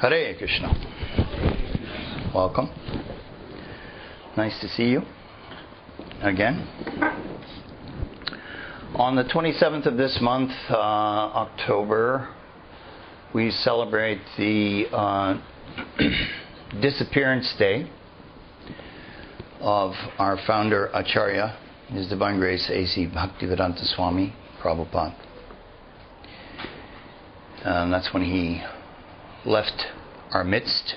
Hare Krishna. Welcome. Nice to see you again. On the 27th of this month, October, we celebrate the disappearance day of our founder Acharya, His Divine Grace A.C. Bhaktivedanta Swami, Prabhupada. And that's when he left our midst,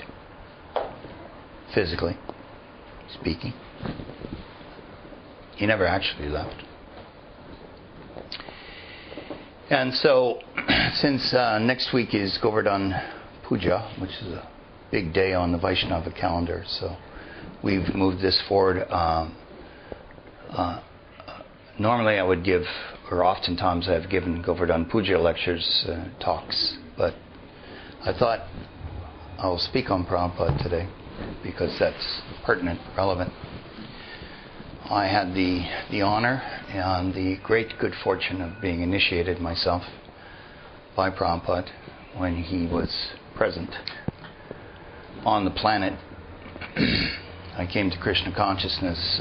physically speaking. He never actually left. And so, since next week is Govardhan Puja, which is a big day on the Vaishnava calendar, so we've moved this forward. Normally I would give, or oftentimes I've given Govardhan Puja lectures, talks, but I thought I'll speak on Prabhupada today because that's pertinent, relevant. I had the honor and the great good fortune of being initiated myself by Prabhupada when he was present on the planet. I came to Krishna consciousness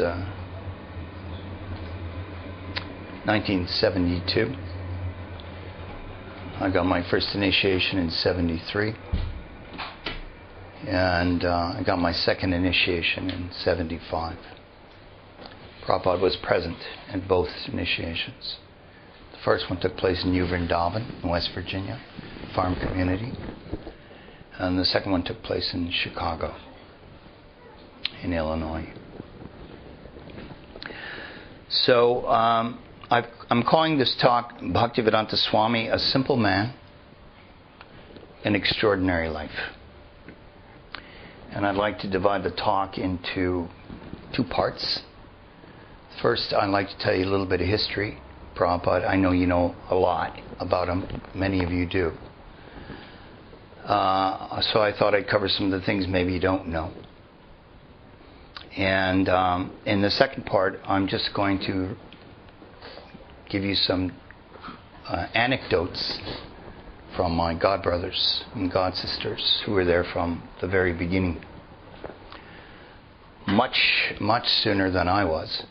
1972. I got my first initiation in 73. And I got my second initiation in 75. Prabhupada was present at both initiations. The first one took place in New Vrindavan in West Virginia, farm community. And the second one took place in Chicago, in Illinois. So I'm calling this talk Bhaktivedanta Swami, a simple man, an extraordinary life. And I'd like to divide the talk into two parts. First, I'd like to tell you a little bit of history. Prabhupada, I know you know a lot about him. Many of you do. So I thought I'd cover some of the things maybe you don't know. And in the second part, I'm just going to give you some anecdotes from my godbrothers and godsisters who were there from the very beginning. Much sooner than I was.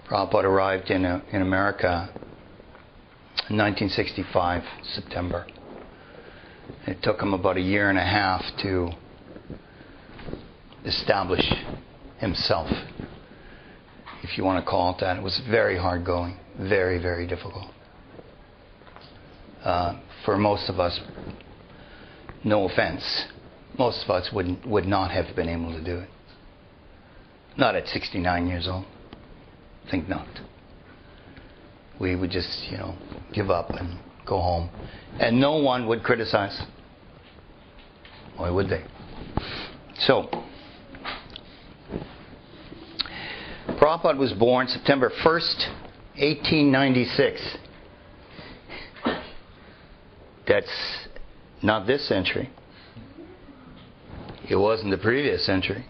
Prabhupada arrived in America in 1965, September. It took him about a year and a half to establish himself, if you want to call it that. It was very hard going, very, very difficult. For most of us, no offense, most of us would not have been able to do it. Not at 69 years old. Think not. We would just, give up and go home. And no one would criticize. Why would they? So, Prabhupada was born September 1st, 1896. That's not this century. It wasn't the previous century.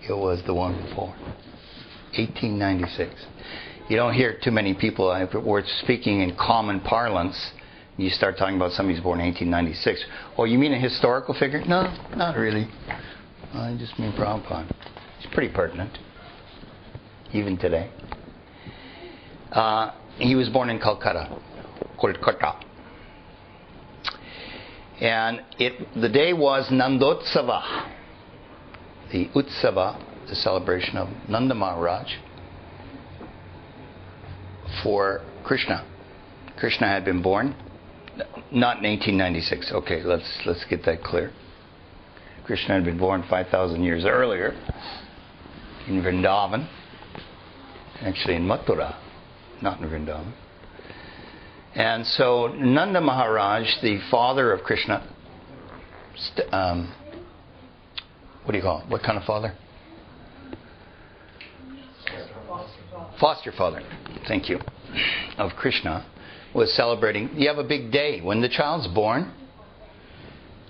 It was the one before. 1896. You don't hear too many people, if it were speaking in common parlance, you start talking about somebody who's born in 1896. Oh, you mean a historical figure? No, not really. I just mean Prabhupada. It's pretty pertinent, even today. He was born in Kolkata. And the day was Nandotsava. The Utsava, the celebration of Nanda Maharaj for Krishna. Krishna had been born, not in 1896. Okay, let's get that clear. Krishna had been born 5,000 years earlier in Vrindavan, actually in Mathura, not in Vrindavan. And so Nanda Maharaj, the father of Krishna, what do you call it? What kind of father? Foster father. Thank you. Of Krishna, was celebrating. You have a big day. When the child's born,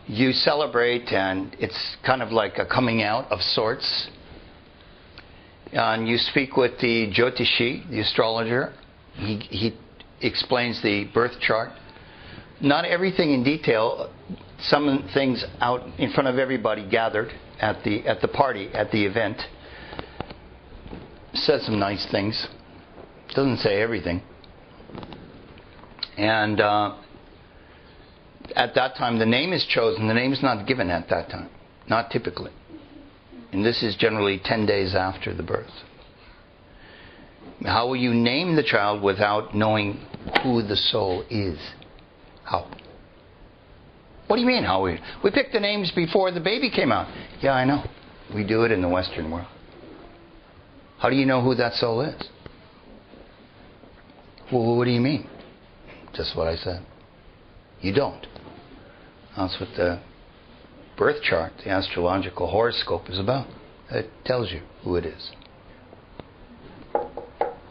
you celebrate, and it's kind of like a coming out of sorts. And you speak with the Jyotishi, the astrologer. He explains the birth chart. Not everything in detail. some things out in front of everybody gathered at the party, at the event. Said some nice things. Doesn't say everything. And at that time, the name is chosen. The name is not given at that time. Not typically. And this is generally 10 days after the birth. How will you name the child without knowing who the soul is? How? What do you mean, how? We picked the names before the baby came out. Yeah, I know. We do it in the Western world. How do you know who that soul is? Well, what do you mean? Just what I said. You don't. That's what the birth chart, the astrological horoscope is about. It tells you who it is.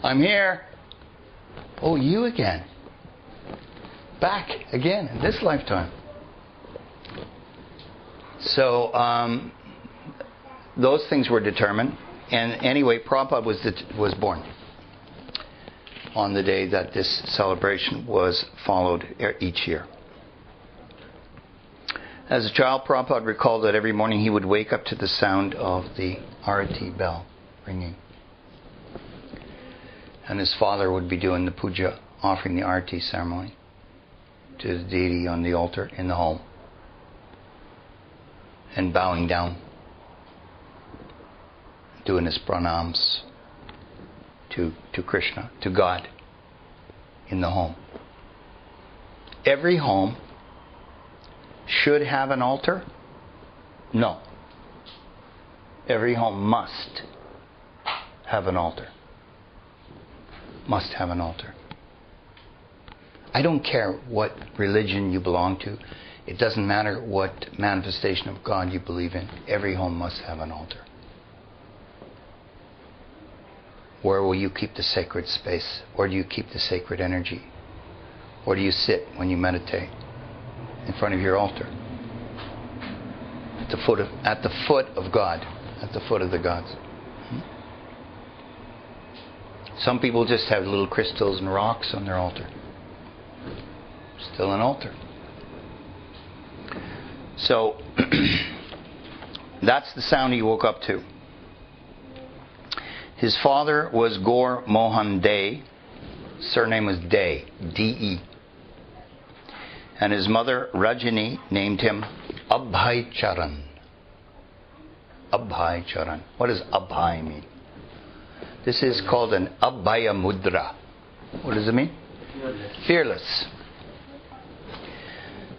I'm here. Oh, you again. Back again in this lifetime. So, those things were determined. And anyway, Prabhupada was born on the day that this celebration was followed each year. As a child, Prabhupada recalled that every morning he would wake up to the sound of the arati bell ringing. And his father would be doing the puja, offering the arati ceremony to the deity on the altar in the home. And bowing down, doing his pranams to Krishna, to God, in the home. Every home should have an altar? No. Every home must have an altar. Must have an altar. I don't care what religion you belong to. It doesn't matter what manifestation of God you believe in. Every home must have an altar. Where will you keep the sacred space? Where do you keep the sacred energy? Where do you sit when you meditate? In front of your altar. At the foot of God. At the foot of the gods. Some people just have little crystals and rocks on their altar. Still an altar. So, that's the sound he woke up to. His father was Gaur Mohan Dey. Surname was Dey. D-E. And his mother, Rajini, named him Abhay Charan. Abhay Charan. What does Abhay mean? This is called an Abhaya Mudra. What does it mean? Fearless.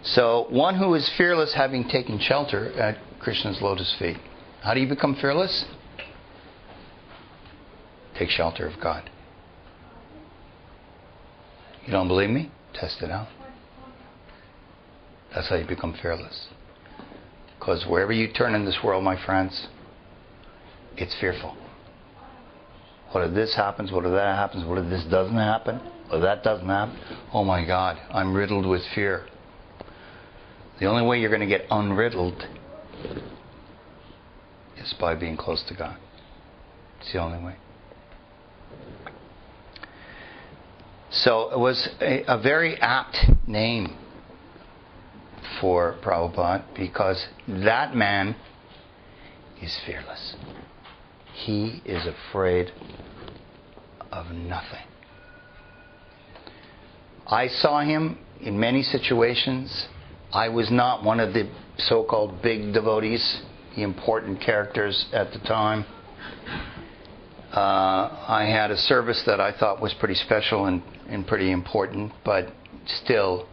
So, one who is fearless having taken shelter at Krishna's lotus feet. How do you become fearless? Take shelter of God. You don't believe me? Test it out. That's how you become fearless. Because wherever you turn in this world, my friends, it's fearful. What if this happens? What if that happens? What if this doesn't happen? What if that doesn't happen? Oh my God, I'm riddled with fear. The only way you're going to get unriddled is by being close to God. It's the only way. So it was a very apt name for Prabhupada because that man is fearless. He is afraid of nothing. I saw him in many situations. I was not one of the so-called big devotees, the important characters at the time. I had a service that I thought was pretty special and pretty important, but still,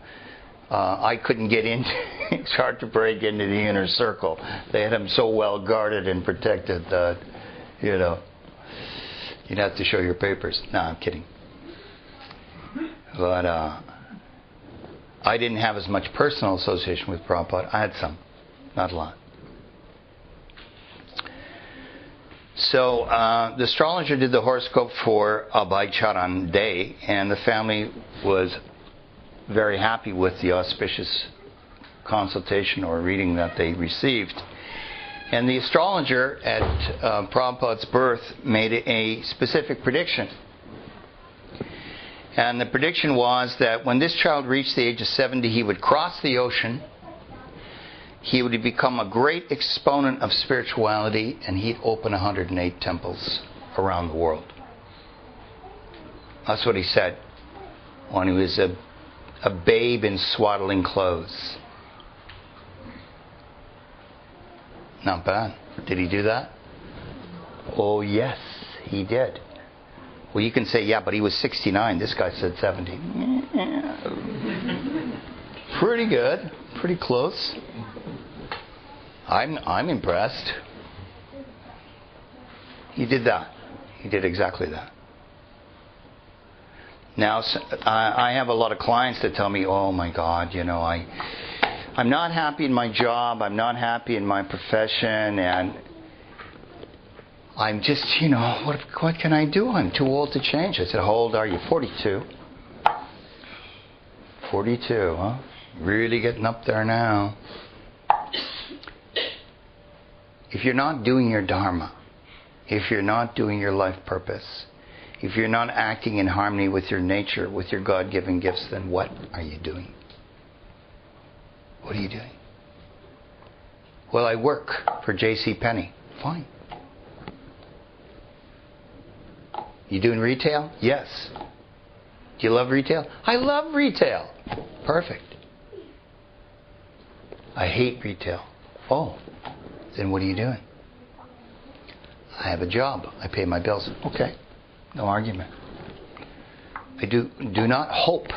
I couldn't get in. It's hard to break into the inner circle. They had him so well guarded and protected that, you'd have to show your papers. No, I'm kidding. But I didn't have as much personal association with Prabhupada. I had some, not a lot. So the astrologer did the horoscope for Abhay Charan Day, and the family was very happy with the auspicious consultation or reading that they received. And the astrologer at Prabhupada's birth made a specific prediction. And the prediction was that when this child reached the age of 70, he would cross the ocean, he would become a great exponent of spirituality, and he'd open 108 temples around the world. That's what he said when he was a babe in swaddling clothes. Not bad. Did he do that? Oh, yes, he did. Well, you can say, yeah, but he was 69. This guy said 70. Pretty good. Pretty close. I'm impressed. He did that. He did exactly that. Now, I have a lot of clients that tell me, oh my God, I'm not happy in my job, I'm not happy in my profession, and I'm just, what can I do? I'm too old to change. I said, how old are you? 42. 42, huh? Really getting up there now. If you're not doing your dharma, if you're not doing your life purpose, if you're not acting in harmony with your nature, with your God-given gifts, then what are you doing? What are you doing? Well, I work for J.C. Penney. Fine. You doing retail? Yes. Do you love retail? I love retail. Perfect. I hate retail. Oh, then what are you doing? I have a job. I pay my bills. Okay. No argument. I do not hope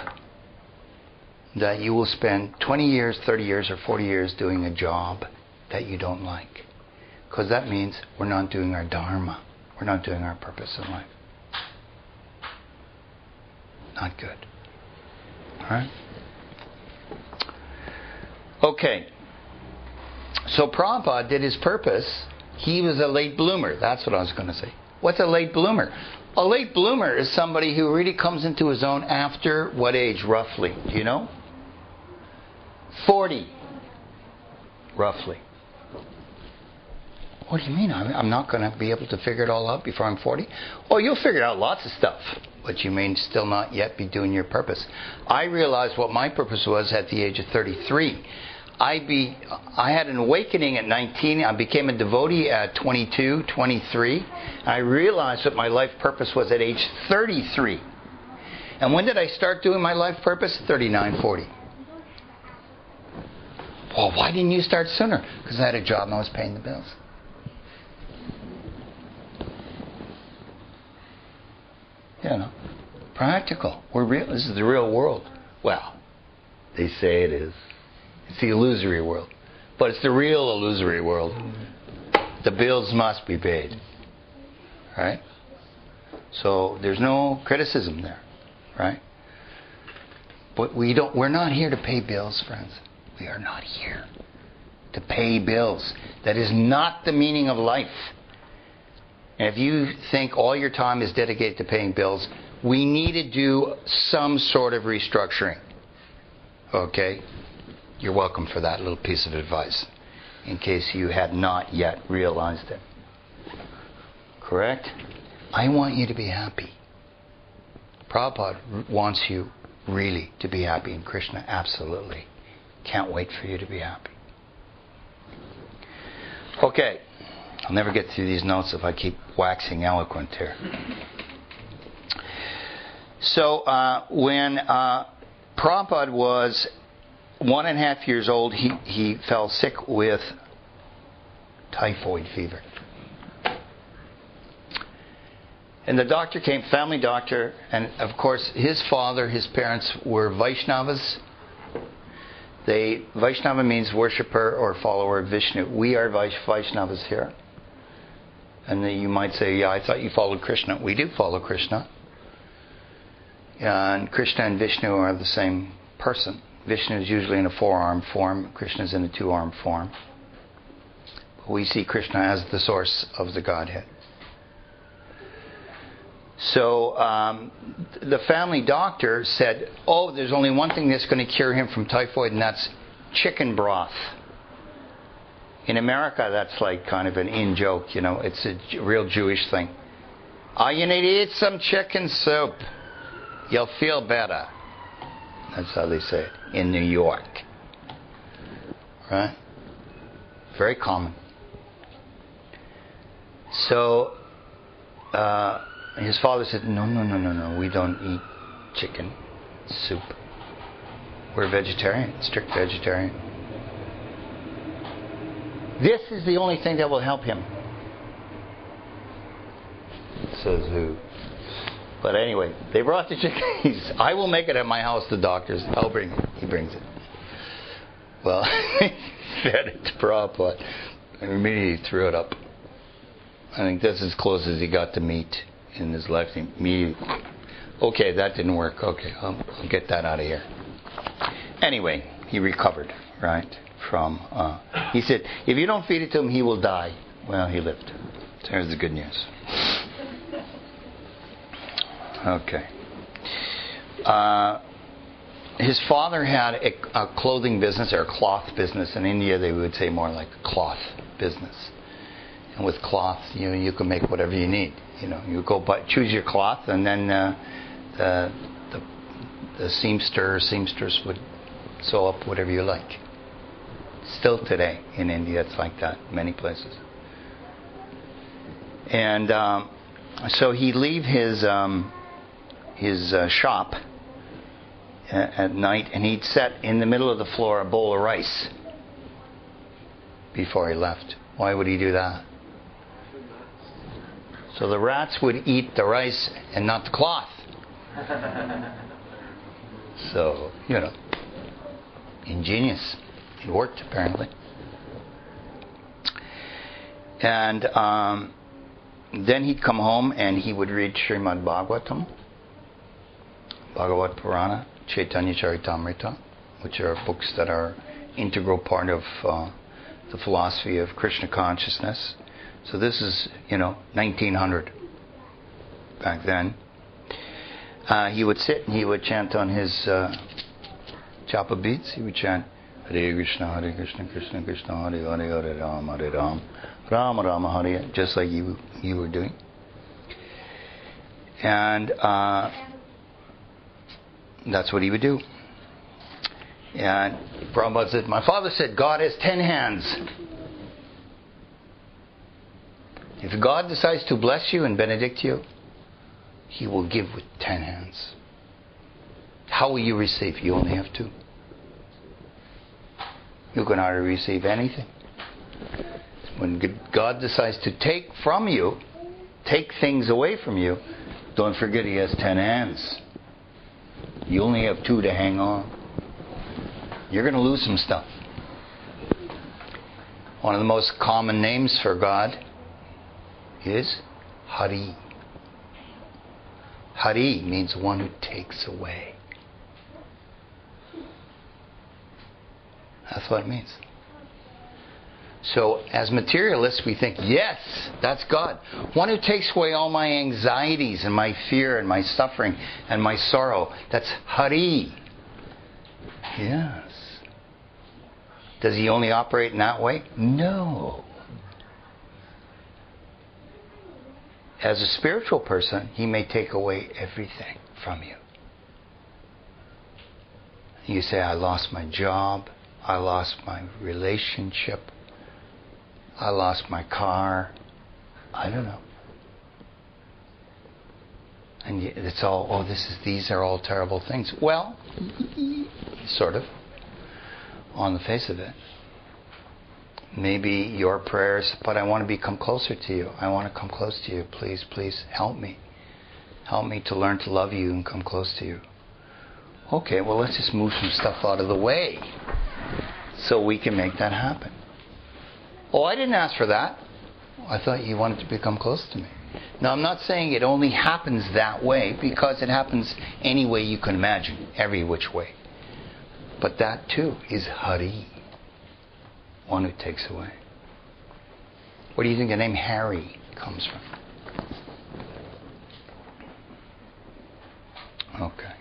that you will spend 20 years, 30 years, or 40 years doing a job that you don't like. Because that means we're not doing our dharma. We're not doing our purpose in life. Not good. Alright? Okay. So Prabhupada did his purpose. He was a late bloomer. That's what I was going to say. What's a late bloomer? A late bloomer is somebody who really comes into his own after what age, roughly? Do you know? 40. Roughly. What do you mean? I'm not going to be able to figure it all out before I'm 40? Oh, you'll figure out lots of stuff. But you may still not yet be doing your purpose. I realized what my purpose was at the age of 33. I had an awakening at 19. I became a devotee at 22, 23. I realized what my life purpose was at age 33. And when did I start doing my life purpose? 39, 40. Well, why didn't you start sooner? Because I had a job and I was paying the bills. Practical. We're real. This is the real world. Well, they say it is. It's the illusory world. But it's the real illusory world. The bills must be paid. Right? So there's no criticism there. Right? But we're not here to pay bills, friends. We are not here to pay bills. That is not the meaning of life. And if you think all your time is dedicated to paying bills, we need to do some sort of restructuring. Okay? You're welcome for that little piece of advice, in case you had not yet realized it. Correct? I want you to be happy. Prabhupada wants you really to be happy, and Krishna absolutely can't wait for you to be happy. Okay. I'll never get through these notes if I keep waxing eloquent here. So when Prabhupada was 1.5 years old, he fell sick with typhoid fever. And the doctor came, family doctor, and of course his father, his parents were Vaishnavas. Vaishnava means worshipper or follower of Vishnu. We are Vaishnavas here. And then you might say, yeah, I thought you followed Krishna. We do follow Krishna. And Krishna and Vishnu are the same person. Vishnu is usually in a 4-armed form. Krishna is in a 2-armed form. But we see Krishna as the source of the Godhead. So the family doctor said, oh, there's only one thing that's going to cure him from typhoid, and that's chicken broth. In America, that's like kind of an in-joke, It's a real Jewish thing. Oh, you need to eat some chicken soup. You'll feel better. That's how they say it in New York. Right? Very common. So his father said, no, we don't eat chicken soup. We're vegetarian, strict vegetarian. This is the only thing that will help him. Says who? But anyway, they brought the chicken. I will make it at my house, the doctors. I'll bring it. He brings it. Well, he fed it to Prabhupada and immediately threw it up. I think that's as close as he got to meat in his life. Okay, that didn't work. Okay, I'll get that out of here. Anyway, he recovered, right? He said, if you don't feed it to him, he will die. Well, he lived. There's the good news. Okay. His father had a clothing business or a cloth business. In India, they would say more like a cloth business. And with cloth, you can make whatever you need. You go choose your cloth, and then the seamstress would sew up whatever you like. Still today in India, it's like that in many places. And so he'd leave his shop at night, and he'd set in the middle of the floor a bowl of rice before he left. Why would he do that? So the rats would eat the rice and not the cloth. So, ingenious. It worked, apparently. And then he'd come home and he would read Srimad Bhagavatam, Bhagavad Purana, Chaitanya Charitamrita, which are books that are integral part of the philosophy of Krishna consciousness. So this is, 1900 back then. He would sit and he would chant on his japa beads. He would chant Hare Krishna, Krishna Krishna, Hare Hare, Hare Ram, Rama Rama, Hare, just like you were doing. And that's what he would do. And Prabhupada said, my father said, God has 10 hands. If God decides to bless you and benedict you, He will give with 10 hands. How will you receive? You only have 2. You can hardly receive anything. When God decides to take from you, take things away from you, don't forget He has 10 hands. You only have 2 to hang on. You're going to lose some stuff. One of the most common names for God is Hari. Hari means one who takes away. That's what it means. So as materialists we think, yes, that's God. One who takes away all my anxieties and my fear and my suffering and my sorrow. That's Hari. Yes. Does He only operate in that way? No. As a spiritual person, He may take away everything from you. You say, I lost my job, I lost my relationship, I lost my car, I don't know. And it's all, these are all terrible things. Well, sort of, on the face of it. Maybe your prayers, but I want to become closer to you. I want to come close to you. Please, please help me. Help me to learn to love you and come close to you. Okay, well, let's just move some stuff out of the way so we can make that happen. Oh, I didn't ask for that. I thought you wanted to become close to me. Now, I'm not saying it only happens that way, because it happens any way you can imagine, every which way. But that too is Hari. One who takes away. Where do you think the name Harry comes from? Okay.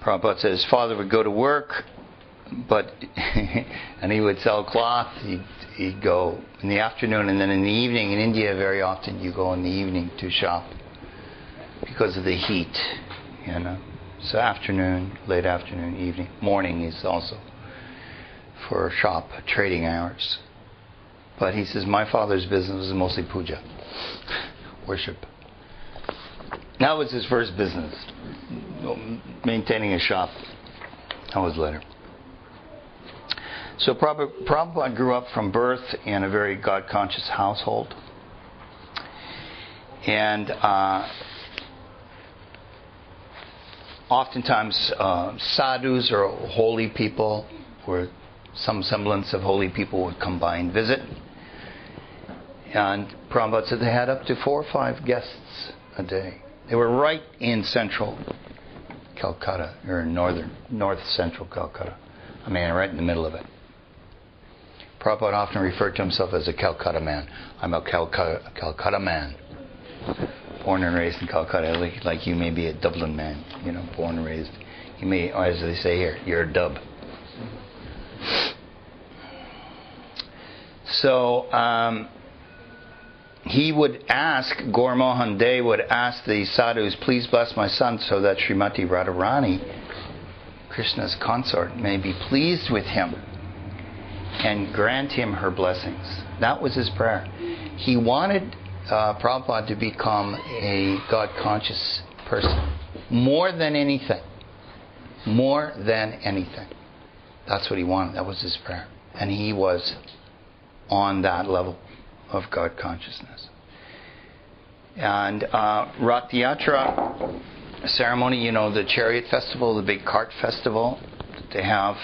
Prabhupada said his father would go to work, but and he would sell cloth. He'd go in the afternoon, and then in the evening. In India, very often you go in the evening to shop because of the heat, So afternoon, late afternoon, evening, morning is also for shop trading hours. But he says, my father's business was mostly puja, worship. That was his first business, maintaining a shop. That was later. So Prabhupada grew up from birth in a very God-conscious household. And oftentimes sadhus or holy people, or some semblance of holy people, would come by and visit. And Prabhupada said they had up to 4 or 5 guests a day. They were right in central Calcutta, or north central Calcutta. I mean, right in the middle of it. Prabhupada often referred to himself as a Calcutta man. I'm a Calcutta man. Born and raised in Calcutta, like you may be a Dublin man, born and raised. You may, or as they say here, you're a dub. So he would ask, Gaur Mohan Dey would ask the sadhus, please bless my son so that Srimati Radharani, Krishna's consort, may be pleased with him and grant him her blessings. That was his prayer. He wanted Prabhupada to become a God-conscious person. More than anything. More than anything. That's what he wanted. That was his prayer. And he was on that level of God consciousness. And Rath Yatra ceremony, the chariot festival, the big cart festival, they have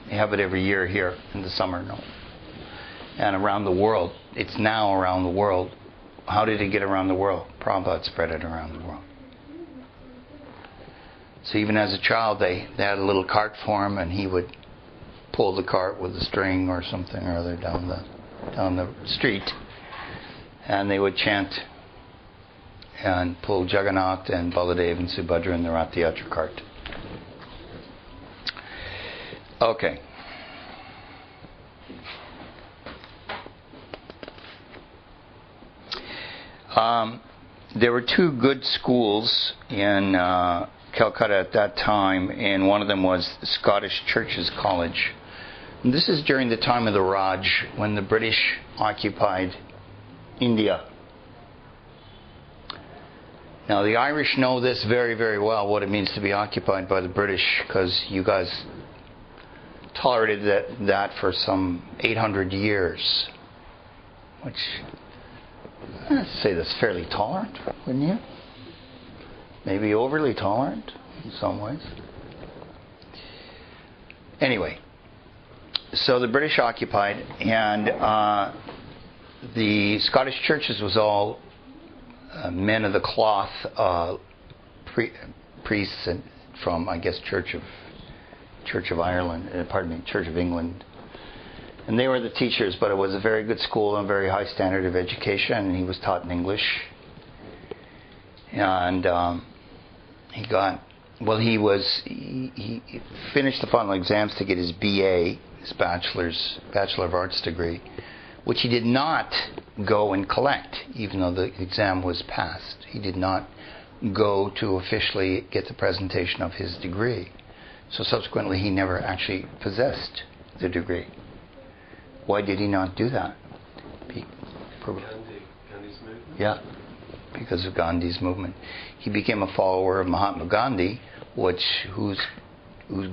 it every year here in the summer. No? And around the world. It's now around the world. How did it get around the world? Prabhupada spread it around the world. So even as a child, they had a little cart for him, and he would pull the cart with a string or something or other down the street, and they would chant and pull Jagannath and Baladev and Subhadra in the Rath Yatra cart. Okay. There were 2 good schools in Calcutta at that time, and one of them was the Scottish Churches College. And this is during the time of the Raj, when the British occupied India. Now the Irish know this very, very well, what it means to be occupied by the British, because you guys tolerated that for some 800 years, which I'd say that's fairly tolerant, wouldn't you? Maybe overly tolerant in some ways. Anyway, so the British occupied, and the Scottish churches was all men of the cloth, priests and from, I guess, Church of Ireland, Church of England. And they were the teachers, but it was a very good school and a very high standard of education, and he was taught in English. And he finished the final exams to get his BA, his Bachelor of Arts degree, which he did not go and collect, even though the exam was passed. He did not go to officially get the presentation of his degree. So subsequently, he never actually possessed the degree. Why did he not do that? Gandhi's movement? Yeah, because of Gandhi's movement. He became a follower of Mahatma Gandhi, whose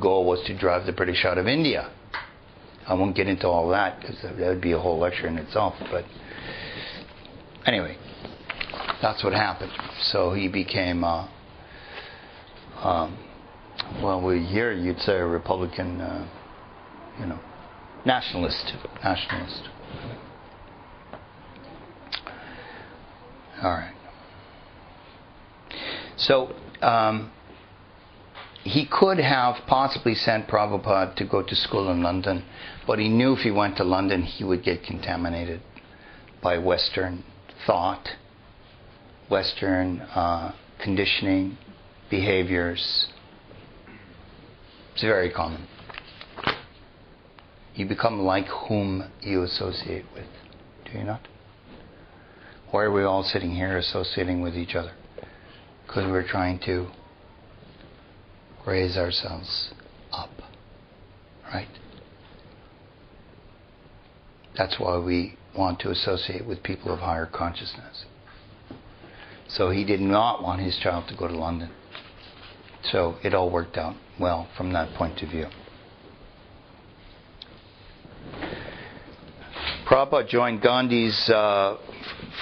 goal was to drive the British out of India. I won't get into all that, because that would be a whole lecture in itself. But anyway, that's what happened. So he became, here you'd say a Republican, nationalist. All right. So he could have possibly sent Prabhupada to go to school in London, but he knew if he went to London he would get contaminated by Western thought, Western conditioning, behaviors. It's very common. You become like whom you associate with. Do you not? Why are we all sitting here associating with each other? Because we're trying to raise ourselves up. Right? That's why we want to associate with people of higher consciousness. So he did not want his child to go to London. So it all worked out well from that point of view. Prabhupada joined Gandhi's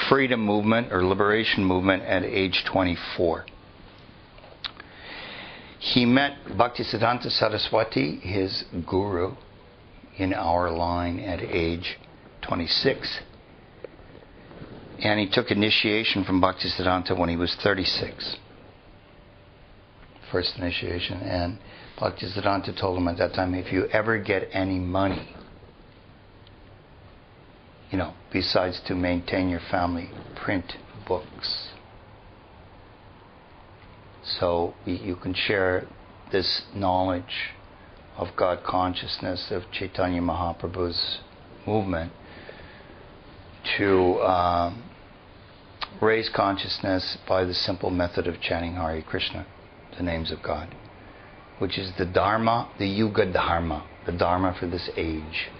freedom movement or liberation movement at age 24. He met Bhaktisiddhanta Saraswati, his guru, in our line at age 26. And he took initiation from Bhaktisiddhanta when he was 36. First initiation. And Bhaktisiddhanta told him at that time, if you ever get any money, besides to maintain your family, print books. So you can share this knowledge of God consciousness, of Chaitanya Mahaprabhu's movement, to raise consciousness by the simple method of chanting Hare Krishna, the names of God, which is the Dharma, the Yuga Dharma, the Dharma for this age.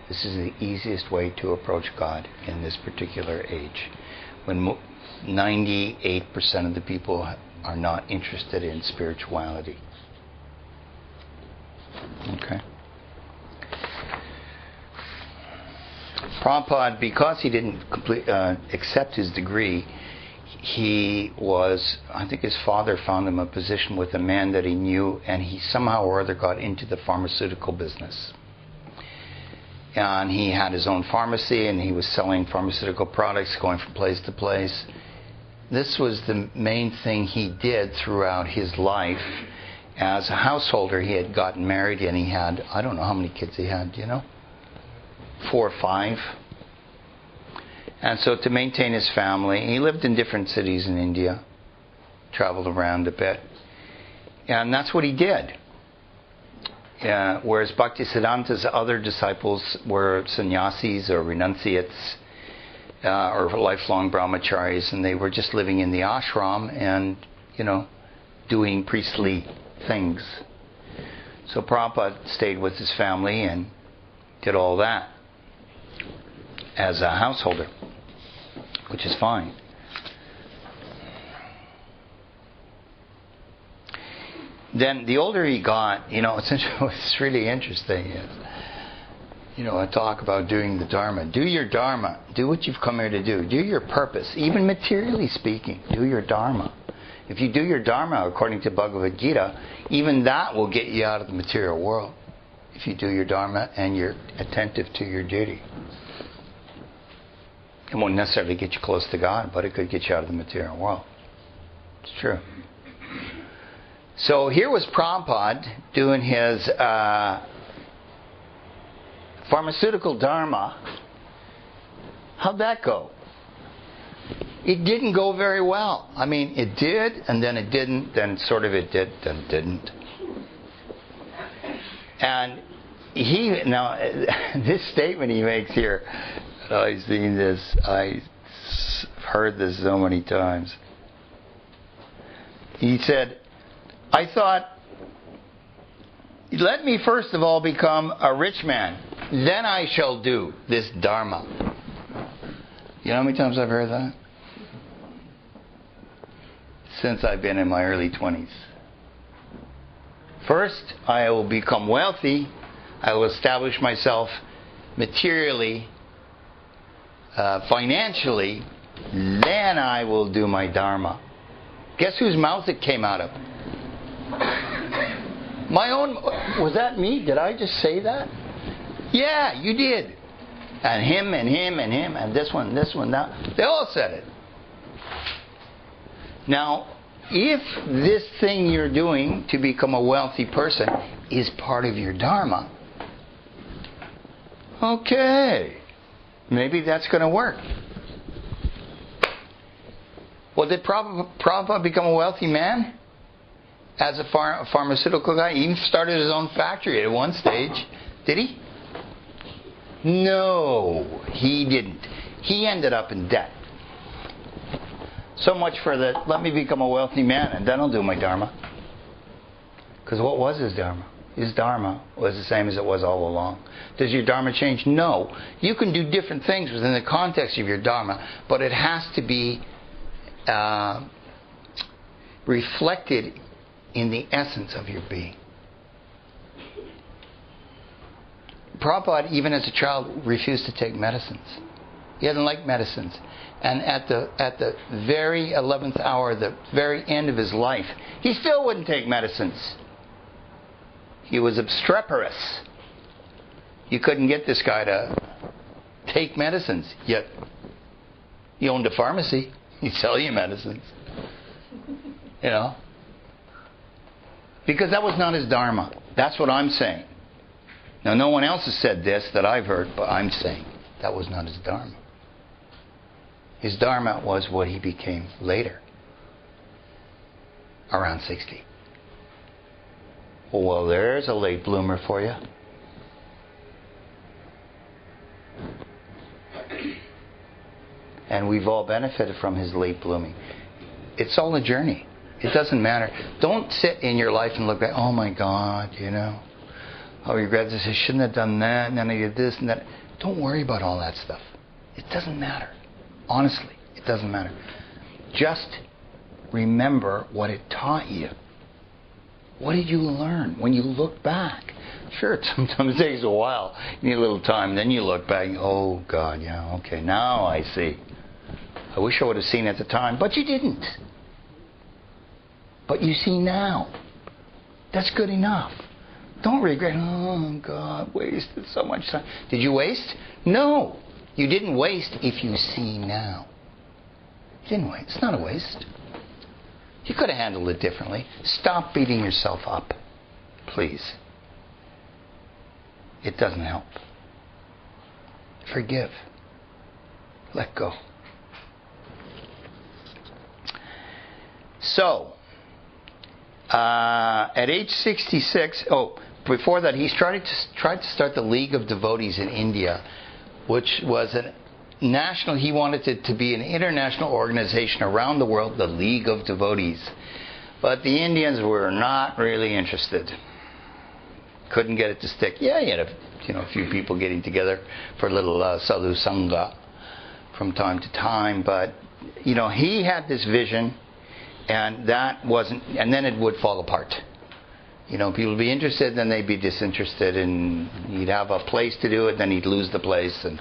This is the easiest way to approach God in this particular age, when 98% of the people are not interested in spirituality. Okay. Prabhupada, because he didn't accept his degree, I think his father found him a position with a man that he knew, and he somehow or other got into the pharmaceutical business. And he had his own pharmacy, and he was selling pharmaceutical products, going from place to place. This was the main thing he did throughout his life. As a householder, he had gotten married, and he had, I don't know how many kids he had, 4 or 5. And so to maintain his family, he lived in different cities in India, traveled around a bit. And that's what he did. Whereas Bhaktisiddhanta's other disciples were sannyasis or renunciates or lifelong brahmacharis, and they were just living in the ashram and, doing priestly things. So Prabhupada stayed with his family and did all that as a householder, which is fine. Then the older he got, what's really interesting is, I talk about doing the Dharma. Do your Dharma. Do what you've come here to do. Do your purpose. Even materially speaking, do your Dharma. If you do your Dharma according to Bhagavad Gita, even that will get you out of the material world. If you do your Dharma and you're attentive to your duty. It won't necessarily get you close to God, but it could get you out of the material world. It's true. So here was Prabhupada doing his pharmaceutical dharma. How'd that go? It didn't go very well. I mean, it did, and then it didn't, then sort of it did, then it didn't. And this statement he makes here, I've seen this, I've heard this so many times. He said, I thought, let me first of all become a rich man. Then I shall do this Dharma. You know how many times I've heard that? Since I've been in my early 20s. First, I will become wealthy. I will establish myself materially, financially. Then I will do my Dharma. Guess whose mouth it came out of? My own. Was that me? Did I just say that? Yeah, you did. And him and him and him and this one, that. They all said it. Now, if this thing you're doing to become a wealthy person is part of your Dharma, okay, maybe that's going to work. Well, did Prabhupada become a wealthy man? As a pharmaceutical guy? He even started his own factory at one stage. Did he? No, he didn't. He ended up in debt. So much for the, let me become a wealthy man and then I'll do my Dharma. Because what was his Dharma? His Dharma was the same as it was all along. Does your Dharma change? No. You can do different things within the context of your Dharma, but it has to be reflected in the essence of your being. Prabhupada, even as a child, refused to take medicines. He didn't like medicines. And at the very 11th hour, the very end of his life, he still wouldn't take medicines. He was obstreperous. You couldn't get this guy to take medicines, yet he owned a pharmacy. He'd sell you medicines. You know? Because that was not his Dharma. That's what I'm saying. Now, no one else has said this that I've heard, but I'm saying that was not his Dharma. His Dharma was what he became later, around 60. Well, there's a late bloomer for you. And we've all benefited from his late blooming. It's all a journey. It doesn't matter. Don't sit in your life and look back, oh my God, you know, I regret this, I shouldn't have done that, and then I did this and that. Don't worry about all that stuff. It doesn't matter. Honestly, it doesn't matter. Just remember what it taught you. What did you learn when you look back? Sure, it sometimes takes a while. You need a little time. Then you look back and, oh, God, yeah, okay, now I see. I wish I would have seen at the time, but you didn't. But you see now. That's good enough. Don't regret, oh, God, wasted so much time. Did you waste? No. You didn't waste if you see now. You didn't waste. It's not a waste. You could have handled it differently. Stop beating yourself up, please. It doesn't help. Forgive. Let go. So, at age 66, before that, he tried to start the League of Devotees in India, which was a national. He wanted it to be an international organization around the world, the League of Devotees. But the Indians were not really interested. Couldn't get it to stick. Yeah, you had a few people getting together for a little sadhu sangha from time to time, but he had this vision, and that wasn't. And then it would fall apart. People would be interested, then they'd be disinterested, and he'd have a place to do it, then he'd lose the place. And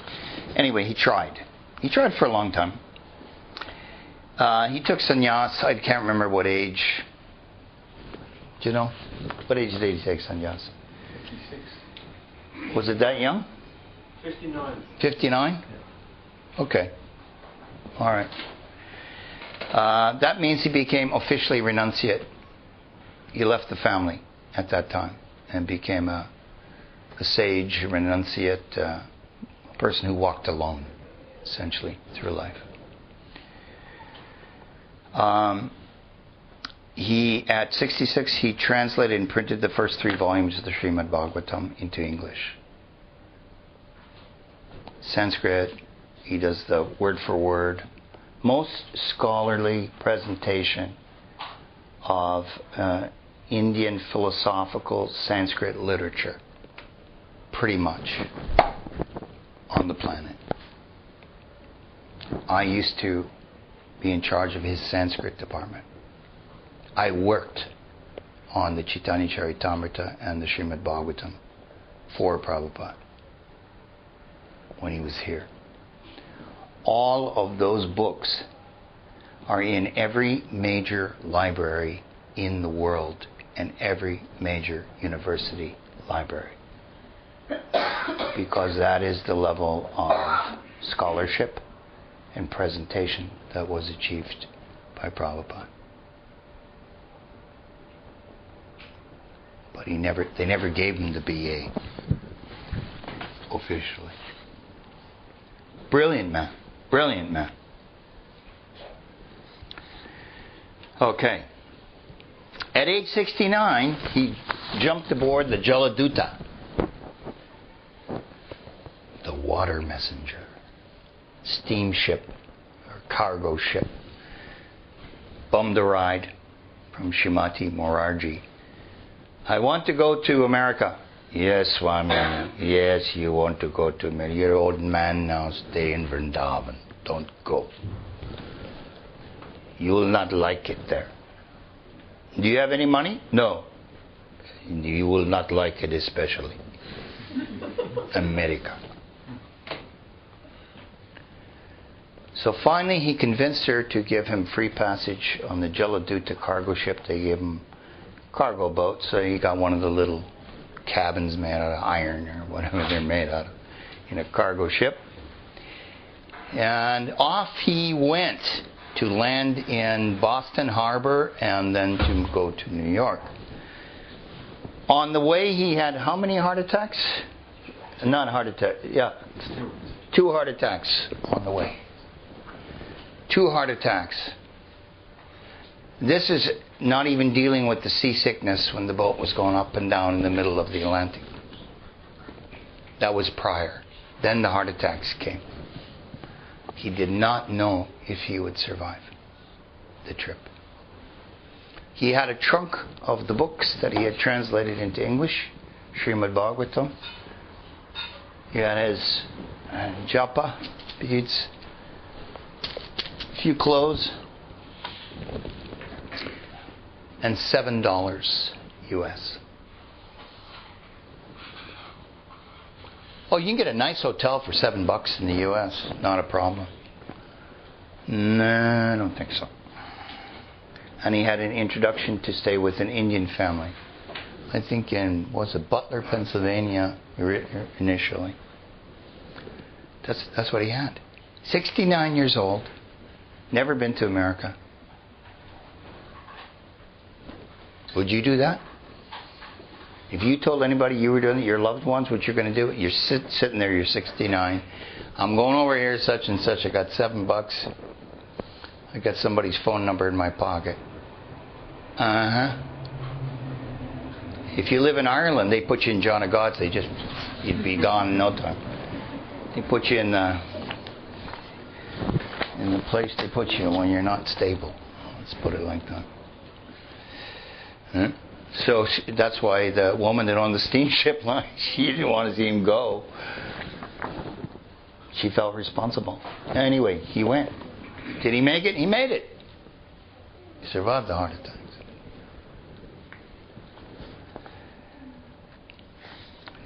anyway, he tried. He tried for a long time. He took sannyas. I can't remember what age. Do you know? What age did he take sannyas? 56. Was it that young? 59. 59? Yeah. Okay. All right. That means he became officially renunciate. He left the family at that time and became a sage, renunciate, a person who walked alone, essentially, through life. At 66, he translated and printed the first 3 volumes of the Srimad Bhagavatam into English. Sanskrit, he does the word for word. Most scholarly presentation of Indian philosophical Sanskrit literature, pretty much, on the planet. I used to be in charge of his Sanskrit department. I worked on the Chaitanya Charitamrita and the Srimad Bhagavatam for Prabhupada when he was here. All of those books are in every major library in the world and every major university library, because that is the level of scholarship and presentation that was achieved by Prabhupada. But they never gave him the BA officially. Brilliant man. Brilliant man. Okay. At age 69, he jumped aboard the Jaladuta, the water messenger, steamship or cargo ship. Bummed a ride from Shrimati Morarji I want to go to America. Yes, Swami. Yes, you want to go to America. You're an old man now. Stay in Vrindavan. Don't go. You will not like it there. Do you have any money? No. You will not like it especially. America. So finally he convinced her to give him free passage on the Jaladuta cargo ship. They gave him cargo boat, so he got one of the little cabins made out of iron or whatever they're made out of in a cargo ship. And off he went to land in Boston Harbor and then to go to New York. On the way he had how many heart attacks? Not heart attack, yeah. 2 heart attacks on the way. 2 heart attacks. This is not even dealing with the seasickness when the boat was going up and down in the middle of the Atlantic. That was prior. Then the heart attacks came. He did not know if he would survive the trip. He had a trunk of the books that he had translated into English, Srimad Bhagavatam. He had his japa beads, a few clothes, and $7 US. Oh, you can get a nice hotel for $7 in the US. Not a problem. No, I don't think so. And he had an introduction to stay with an Indian family. I think in, was it Butler, Pennsylvania, initially. That's what he had. 69 years old. Never been to America. Would you do that? If you told anybody you were doing it, your loved ones, what you're going to do, you're sitting there, you're 69. I'm going over here, such and such. I got $7. I got somebody's phone number in my pocket. If you live in Ireland, they put you in John of God's. You'd be gone in no time. They put you in the place they put you when you're not stable. Let's put it like that. So that's why the woman that owned the steamship line, she didn't want to see him go. She felt responsible. Anyway, he went. Did he make it? He made it. He survived the heart attacks.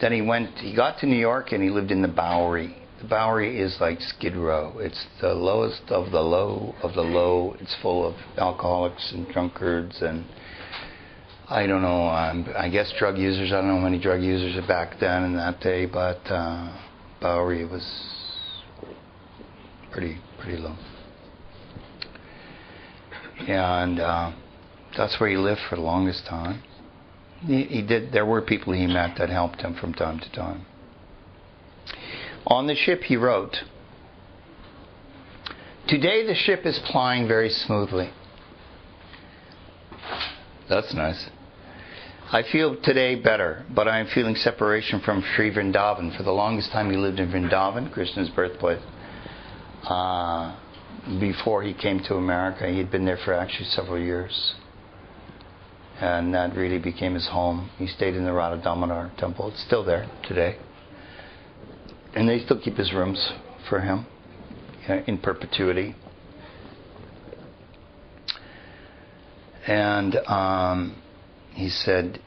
Then he got to New York and he lived in the Bowery. The Bowery is like Skid Row. It's the lowest of the low of the low. It's full of alcoholics and drunkards and I don't know, I guess drug users. I don't know how many drug users are back then in that day, but Bowery was pretty low. And that's where he lived for the longest time. There were people he met that helped him from time to time. On the ship he wrote, "Today the ship is plying very smoothly." That's nice. "I feel today better, but I am feeling separation from Sri Vrindavan." For the longest time he lived in Vrindavan, Krishna's birthplace. Before he came to America, he had been there for actually several years. And that really became his home. He stayed in the Radha Damodar temple. It's still there today. And they still keep his rooms for him in perpetuity. And he said,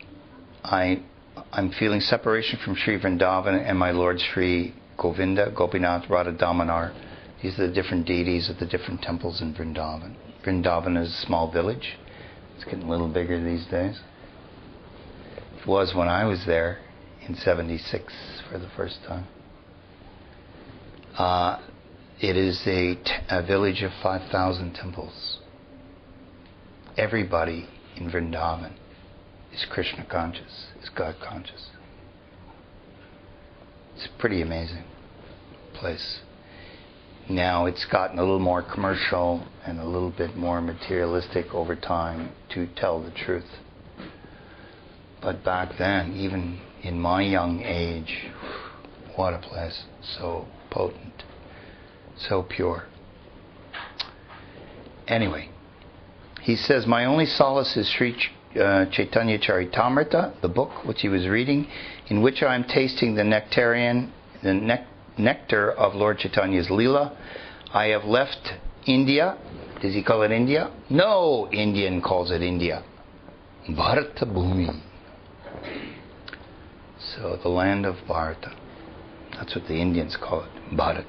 I'm feeling separation from Sri Vrindavan and my Lord Sri Govinda, Gopinath, Radha Damodar. These are the different deities of the different temples in Vrindavan. Vrindavan is a small village. It's getting a little bigger these days. It was when I was there in 76 for the first time. It is a village of 5,000 temples. Everybody in Vrindavan is Krishna conscious, is God conscious. It's a pretty amazing place. Now it's gotten a little more commercial and a little bit more materialistic over time, to tell the truth. But back then, even in my young age, what a place. So potent, so pure. Anyway, he says, my only solace is Chaitanya Charitamrita, the book which he was reading, in which I am tasting the nectar of Lord Chaitanya's Leela. I have left India. Does he call it India? No Indian calls it India. Bharata Bhumi. So the land of Bharata. That's what the Indians call it, Bharat.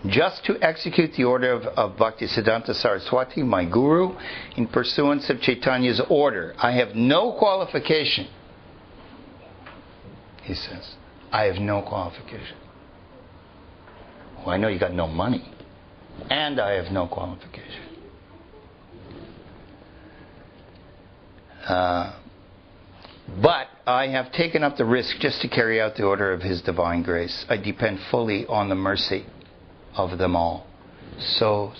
Just to execute the order of Bhaktisiddhanta Saraswati, my guru, in pursuance of Chaitanya's order. I have no qualification. He says, I have no qualification. Well, I know you got no money. And I have no qualification. But I have taken up the risk just to carry out the order of His divine grace. I depend fully on the mercy of them all. So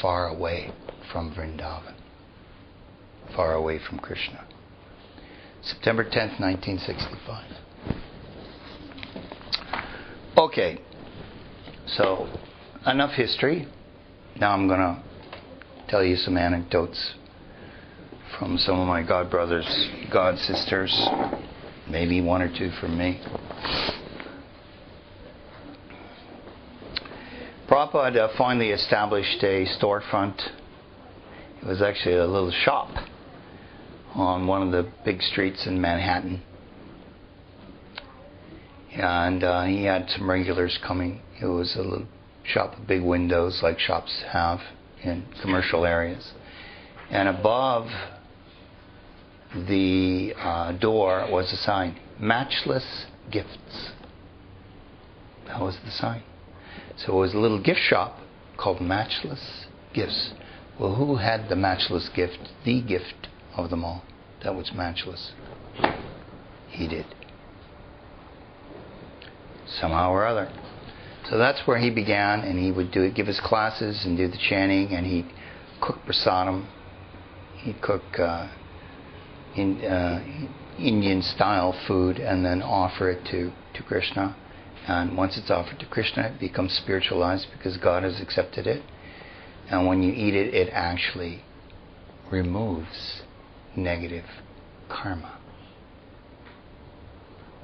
far away from Vrindavan. Far away from Krishna. September 10th, 1965. Okay. So, enough history. Now I'm going to tell you some anecdotes from some of my god brothers, god sisters, maybe one or two from me. Prabhupada finally established a storefront. It was actually a little shop on one of the big streets in Manhattan. And he had some regulars coming. It was a little shop with big windows like shops have in commercial areas. And above the door was a sign, Matchless Gifts. That was the sign. So it was a little gift shop called Matchless Gifts. Well, who had the matchless gift? The gift of them all. That was matchless. He did. Somehow or other. So that's where he began, and he would give his classes and do the chanting, and he'd cook prasadam. He'd cook Indian-style food and then offer it to Krishna. And once it's offered to Krishna, it becomes spiritualized because God has accepted it. And when you eat it, it actually removes negative karma.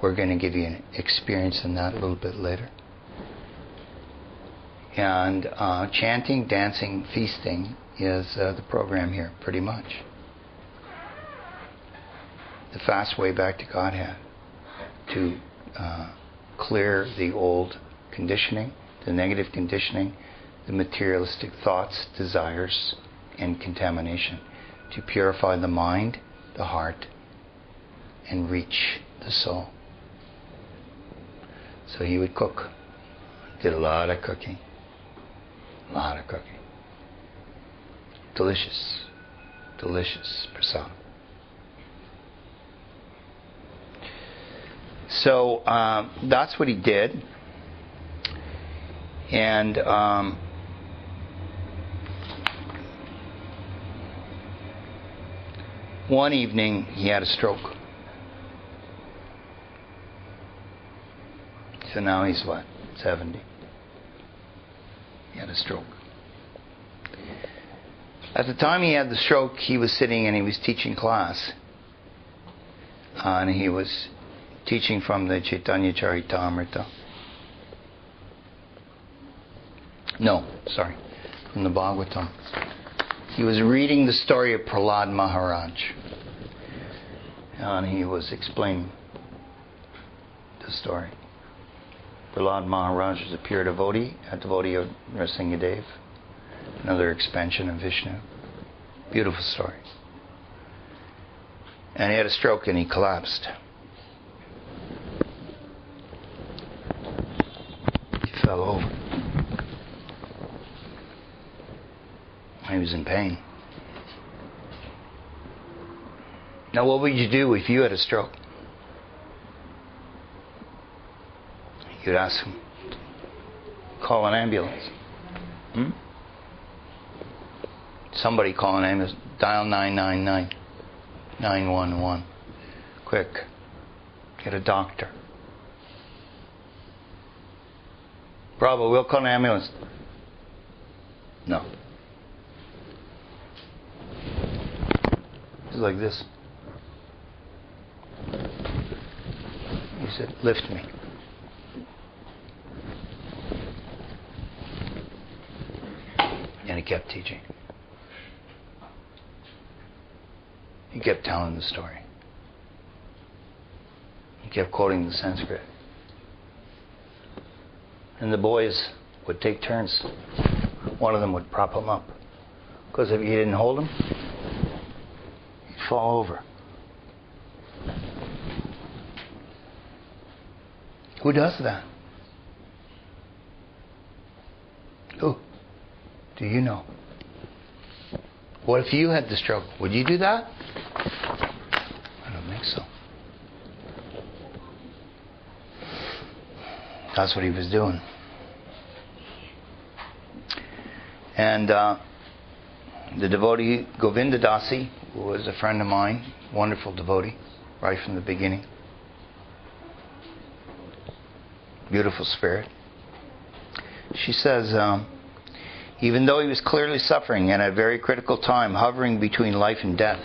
We're going to give you an experience in that a little bit later. And chanting, dancing, feasting is the program here, pretty much. The fast way back to Godhead, to clear the old conditioning, the negative conditioning, the materialistic thoughts, desires, and contamination, to purify the mind, the heart, and reach the soul. So he would cook. Did a lot of cooking. A lot of cooking. Delicious. Delicious prasadam. So that's what he did. And one evening he had a stroke. So now he's what? 70. He had a stroke. At the time he had the stroke, he was sitting and he was teaching class. And he was teaching from the Chaitanya Charitamrita. No, sorry, from the Bhagavatam. He was reading the story of Prahlad Maharaj. And he was explaining the story. Prahlad Maharaj was a pure devotee, a devotee of Nrsimhadev, another expansion of Vishnu. Beautiful story. And he had a stroke and he collapsed. He fell over. He was in pain. Now, what would you do if you had a stroke? You'd ask him, call an ambulance. Somebody call an ambulance. Dial 999, 911. Quick. Get a doctor. Bravo, we'll call an ambulance. No. was like this. He said, lift me. And he kept teaching. He kept telling the story. He kept quoting the Sanskrit. And the boys would take turns. One of them would prop him up. Because if you didn't hold him, he'd fall over. Who does that? Who? Do you know? What if you had the struggle? Would you do that? I don't think so. That's what he was doing. And the devotee Govinda Dasi, who was a friend of mine, wonderful devotee, right from the beginning. Beautiful spirit. She says, even though he was clearly suffering and at a very critical time, hovering between life and death,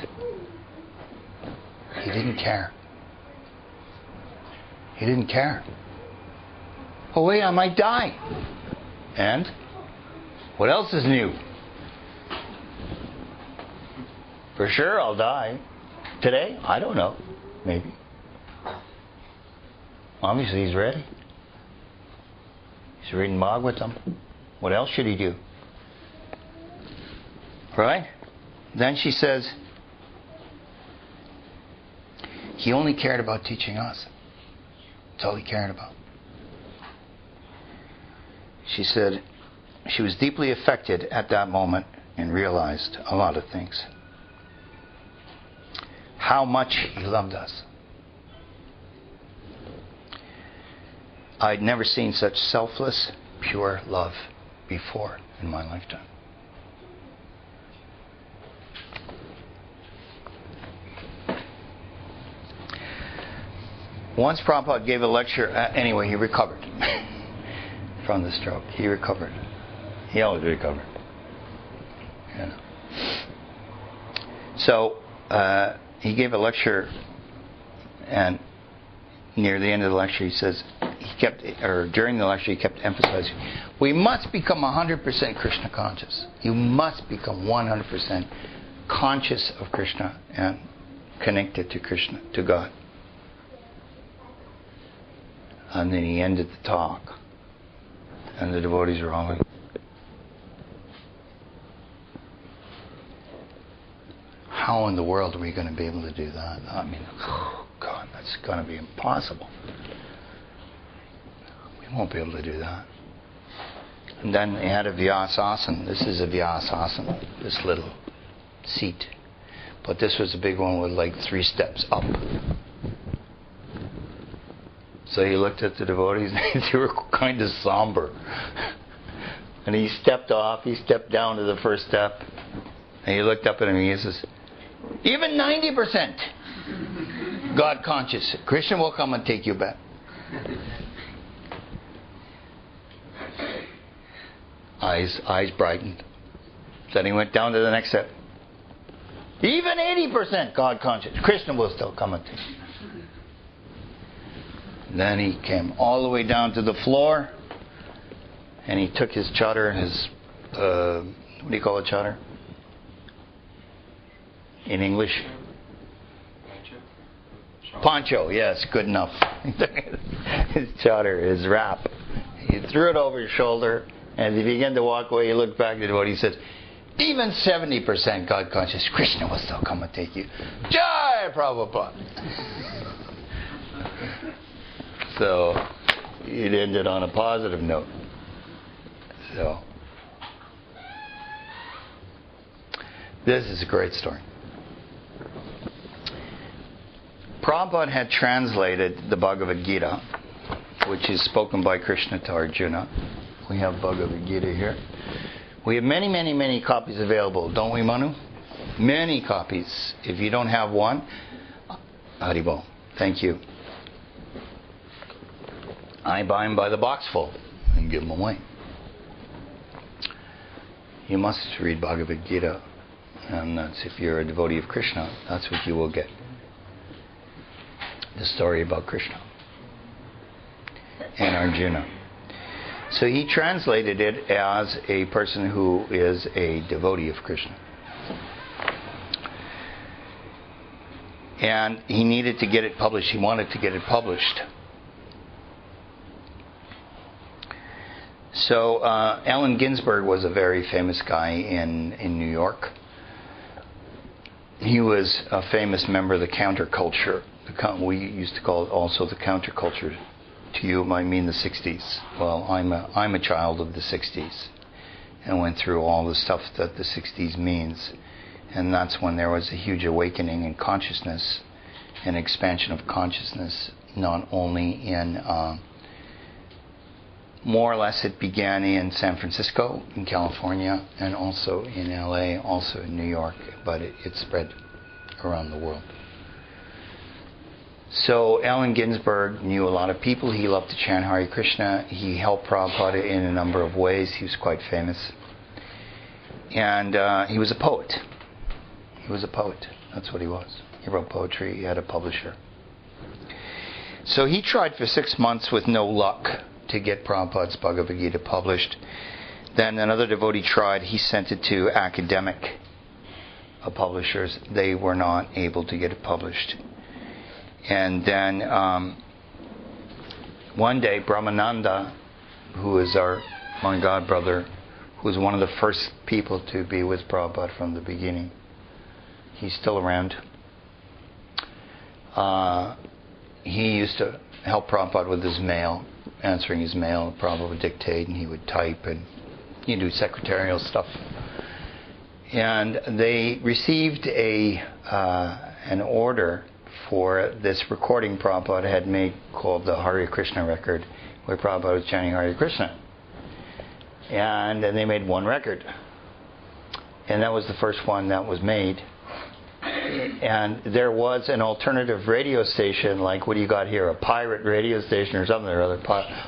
he didn't care. He didn't care. Oh wait, I might die. And? What else is new? For sure I'll die. Today? I don't know. Maybe. Obviously he's ready. He's reading Bhagavatam. What else should he do? Right? Then she says, he only cared about teaching us. That's all he cared about. She said she was deeply affected at that moment and realized a lot of things. How much he loved us. I'd never seen such selfless, pure love before in my lifetime. Once Prabhupada gave a lecture, anyway, he recovered from the stroke. He recovered. He always recovered. You know. So, he gave a lecture, and near the end of the lecture, he says, during the lecture, he kept emphasizing, we must become 100% Krishna conscious. You must become 100% conscious of Krishna and connected to Krishna, to God. And then he ended the talk. And the devotees were all like, how in the world are we going to be able to do that? I mean, oh God, that's going to be impossible. We won't be able to do that. And then they had a Vyasasana. This is a Vyasasana, this little seat. But this was a big one with like 3 steps up. So he looked at the devotees, and they were kind of somber. And he stepped off, he stepped down to the first step, and he looked up at him and he says, even 90% God conscious, Krishna will come and take you back. Eyes brightened. Then he went down to the next step. Even 80% God conscious, Krishna will still come and take you. Then he came all the way down to the floor, and he took his chadar, his, what do you call a chadar? In English? Poncho, yes, good enough. His chadar, his wrap. He threw it over his shoulder, and as he began to walk away, he looked back at what he said, even 70% God conscious, Krishna will still come and take you. Jai Prabhupada! So, it ended on a positive note. So, this is a great story. Prabhupada had translated the Bhagavad Gita, which is spoken by Krishna to Arjuna. We have Bhagavad Gita here. We have many, many, many copies available, don't we, Manu? Many copies. If you don't have one, Haribol, thank you. I buy them by the box full and give them away. You must read Bhagavad Gita. And that's, if you're a devotee of Krishna, that's what you will get. The story about Krishna and Arjuna. So he translated it as a person who is a devotee of Krishna. And he needed to get it published. He wanted to get it published. So Allen Ginsberg was a very famous guy in New York. He was a famous member of the counterculture. We used to call it also the counterculture. To you, it might mean the 60s. Well, I'm a child of the 60s and went through all the stuff that the 60s means. And that's when there was a huge awakening in consciousness, an expansion of consciousness, not only in, more or less it began in San Francisco, in California, and also in LA, also in New York, but it spread around the world. So Allen Ginsberg knew a lot of people. He loved to chant Hare Krishna. He helped Prabhupada in a number of ways. He was quite famous. And he was a poet. He was a poet. That's what he was. He wrote poetry. He had a publisher. So he tried for 6 months with no luck to get Prabhupada's Bhagavad Gita published. Then another devotee tried. He sent it to academic publishers. They were not able to get it published. And then one day, Brahmananda, who is my god brother, who was one of the first people to be with Prabhupada from the beginning, he's still around. He used to help Prabhupada with his mail, answering his mail. Prabhupada would dictate and he would type, and he'd do secretarial stuff. And they received an order for this recording Prabhupada had made called the Hare Krishna record, where Prabhupada was chanting Hare Krishna. And they made one record. And that was the first one that was made. And there was an alternative radio station, like what do you got here, a pirate radio station or something or other,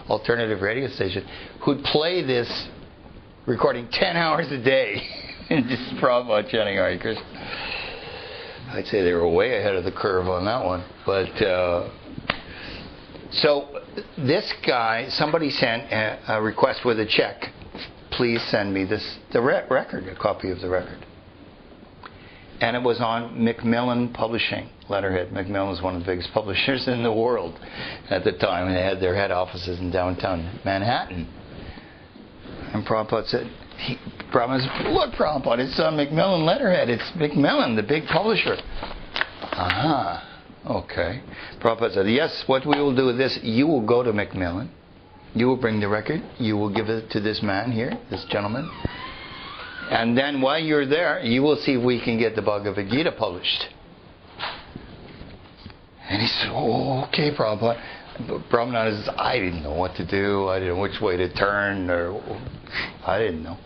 alternative radio station, who'd play this recording 10 hours a day. And just Prabhupada chanting Hare Krishna. I'd say they were way ahead of the curve on that one. But so this guy, somebody sent a request with a check. Please send me the record, a copy of the record. And it was on Macmillan Publishing letterhead. Macmillan was one of the biggest publishers in the world at the time. They had their head offices in downtown Manhattan. And Prabhupada said, look, Prabhupada, it's on Macmillan letterhead. It's Macmillan, the big publisher. Okay. Prabhupada said, yes, what we will do with this, you will go to Macmillan. You will bring the record. You will give it to this man here, this gentleman. And then while you're there, you will see if we can get the Bhagavad Gita published. And he said, oh, okay, Prabhupada. Brahmananda says, I didn't know what to do. I didn't know which way to turn. I didn't know.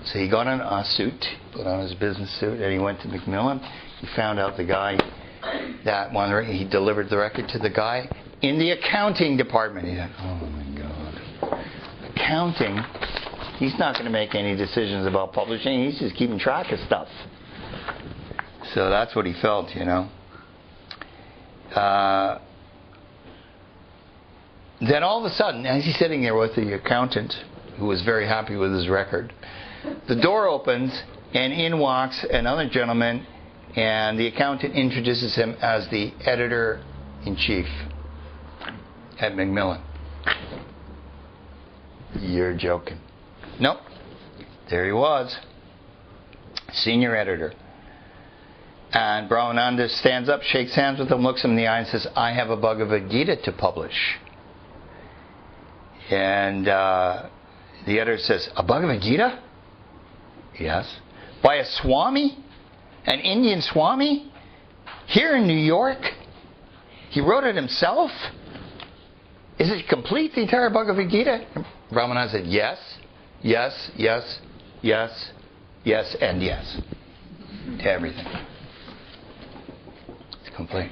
So he got on a suit, put on his business suit, and he went to Macmillan. He found out the guy that one. He delivered the record to the guy in the accounting department. He said, oh my God. Accounting? He's not going to make any decisions about publishing. He's just keeping track of stuff. So that's what he felt, you know. Then all of a sudden, as he's sitting there with the accountant, who was very happy with his record, the door opens and in walks another gentleman, and the accountant introduces him as the editor-in-chief at Macmillan. You're joking. Nope. There he was. Senior editor. And Brahmananda stands up, shakes hands with him, looks him in the eye and says, I have a Bhagavad Gita to publish. And the editor says, a Bhagavad Gita? Yes. By a Swami? An Indian Swami? Here in New York? He wrote it himself? Is it complete, the entire Bhagavad Gita? Brahmananda said, yes, yes, yes, yes, yes, and yes. To everything. It's complete.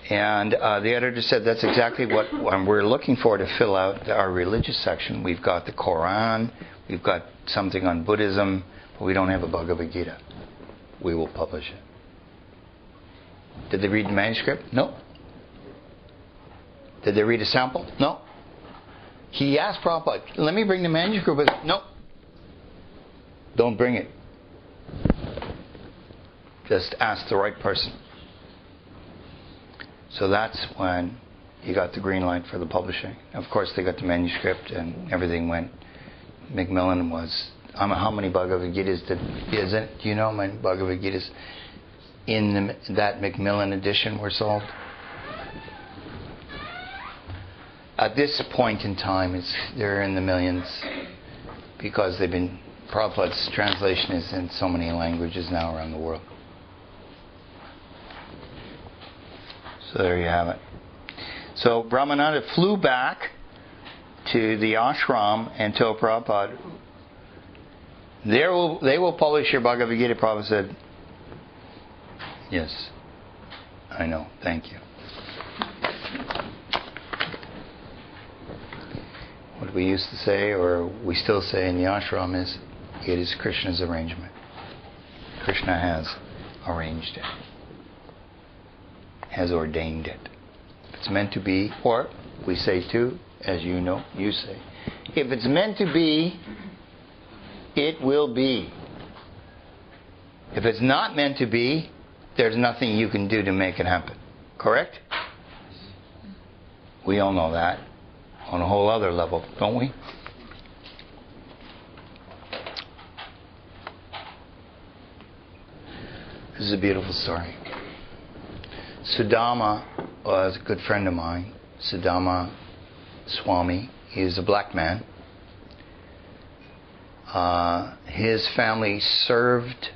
And the editor said, that's exactly what we're looking for to fill out our religious section. We've got the Quran, we've got something on Buddhism, but we don't have a Bhagavad Gita. We will publish it. Did they read the manuscript? No. Did they read a sample? No. He asked Prabhupada, let me bring the manuscript with it. No. Don't bring it. Just ask the right person. So that's when he got the green light for the publishing. Of course, they got the manuscript and everything went. Macmillan was... how many Bhagavad Gitas is it? Do you know how many Bhagavad Gitas in that Macmillan edition were sold? At this point in time, they're in the millions because they've been... Prabhupada's translation is in so many languages now around the world. So there you have it. So Brahmananda flew back to the ashram and told Prabhupada, they will publish your Bhagavad Gita. Prabhupada said, yes, I know, thank you. What we used to say, or we still say in the ashram, is it is Krishna's arrangement. Krishna has arranged it, has ordained it. If it's meant to be, or we say too, as you know, you say, if it's meant to be, it will be. If it's not meant to be, there's nothing you can do to make it happen. Correct? We all know that on a whole other level, don't we? This is a beautiful story. Sudama was a good friend of mine. Sudama Swami. He is a black man. His family served,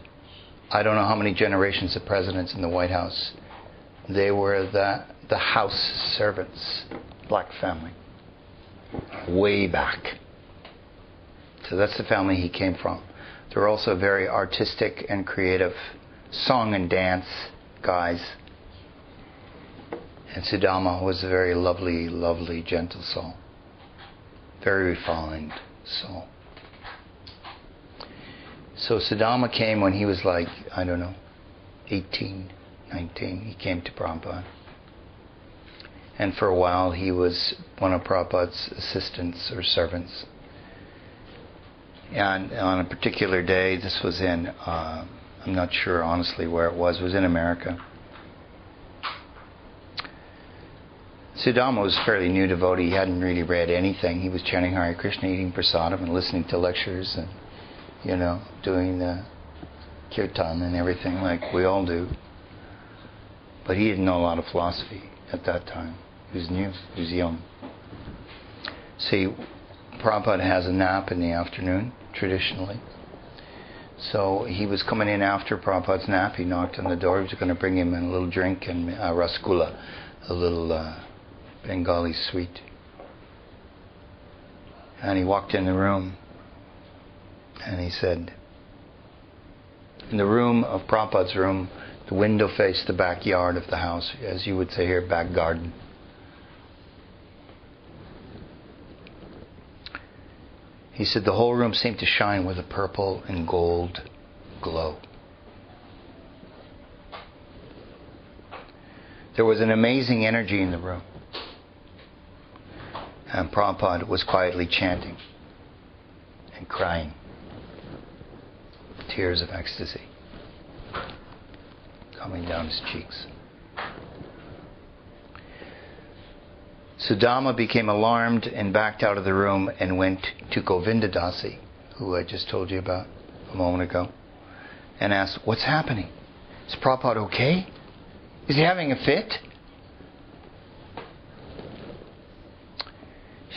I don't know how many generations of presidents in the White House. They were the house servants, black family, way back. So that's the family he came from. They were also very artistic and creative song and dance guys. And Sudama was a very lovely, lovely, gentle soul. Very refined soul. So Sudama came when he was like, I don't know, 18, 19. He came to Prabhupada. And for a while he was one of Prabhupada's assistants or servants. And on a particular day, this was in, I'm not sure honestly where it was in America. Sudama was a fairly new devotee. He hadn't really read anything. He was chanting Hare Krishna, eating prasadam and listening to lectures and, doing the kirtan and everything like we all do. But he didn't know a lot of philosophy at that time. He was new. He was young. See, Prabhupada has a nap in the afternoon, traditionally. So he was coming in after Prabhupada's nap. He knocked on the door. He was going to bring him a little drink and rasgulla, a little Bengali sweet. And he walked in the room and he said, in the room of Prabhupada's room, the window faced the backyard of the house, as you would say here, back garden. He said the whole room seemed to shine with a purple and gold glow. There was an amazing energy in the room. And Prabhupada was quietly chanting and crying. Tears of ecstasy coming down his cheeks. Sudama became alarmed and backed out of the room and went to Govinda Dasi, who I just told you about a moment ago, and asked, what's happening? Is Prabhupada okay? Is he having a fit?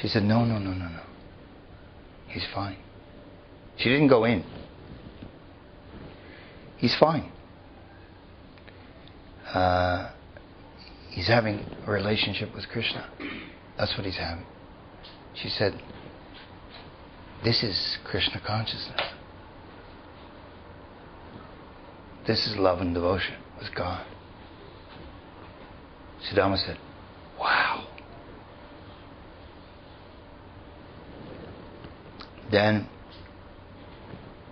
She said, no. He's fine. She didn't go in. He's fine. He's having a relationship with Krishna. That's what he's having. She said, this is Krishna consciousness. This is love and devotion with God. Sudama said, wow. Then,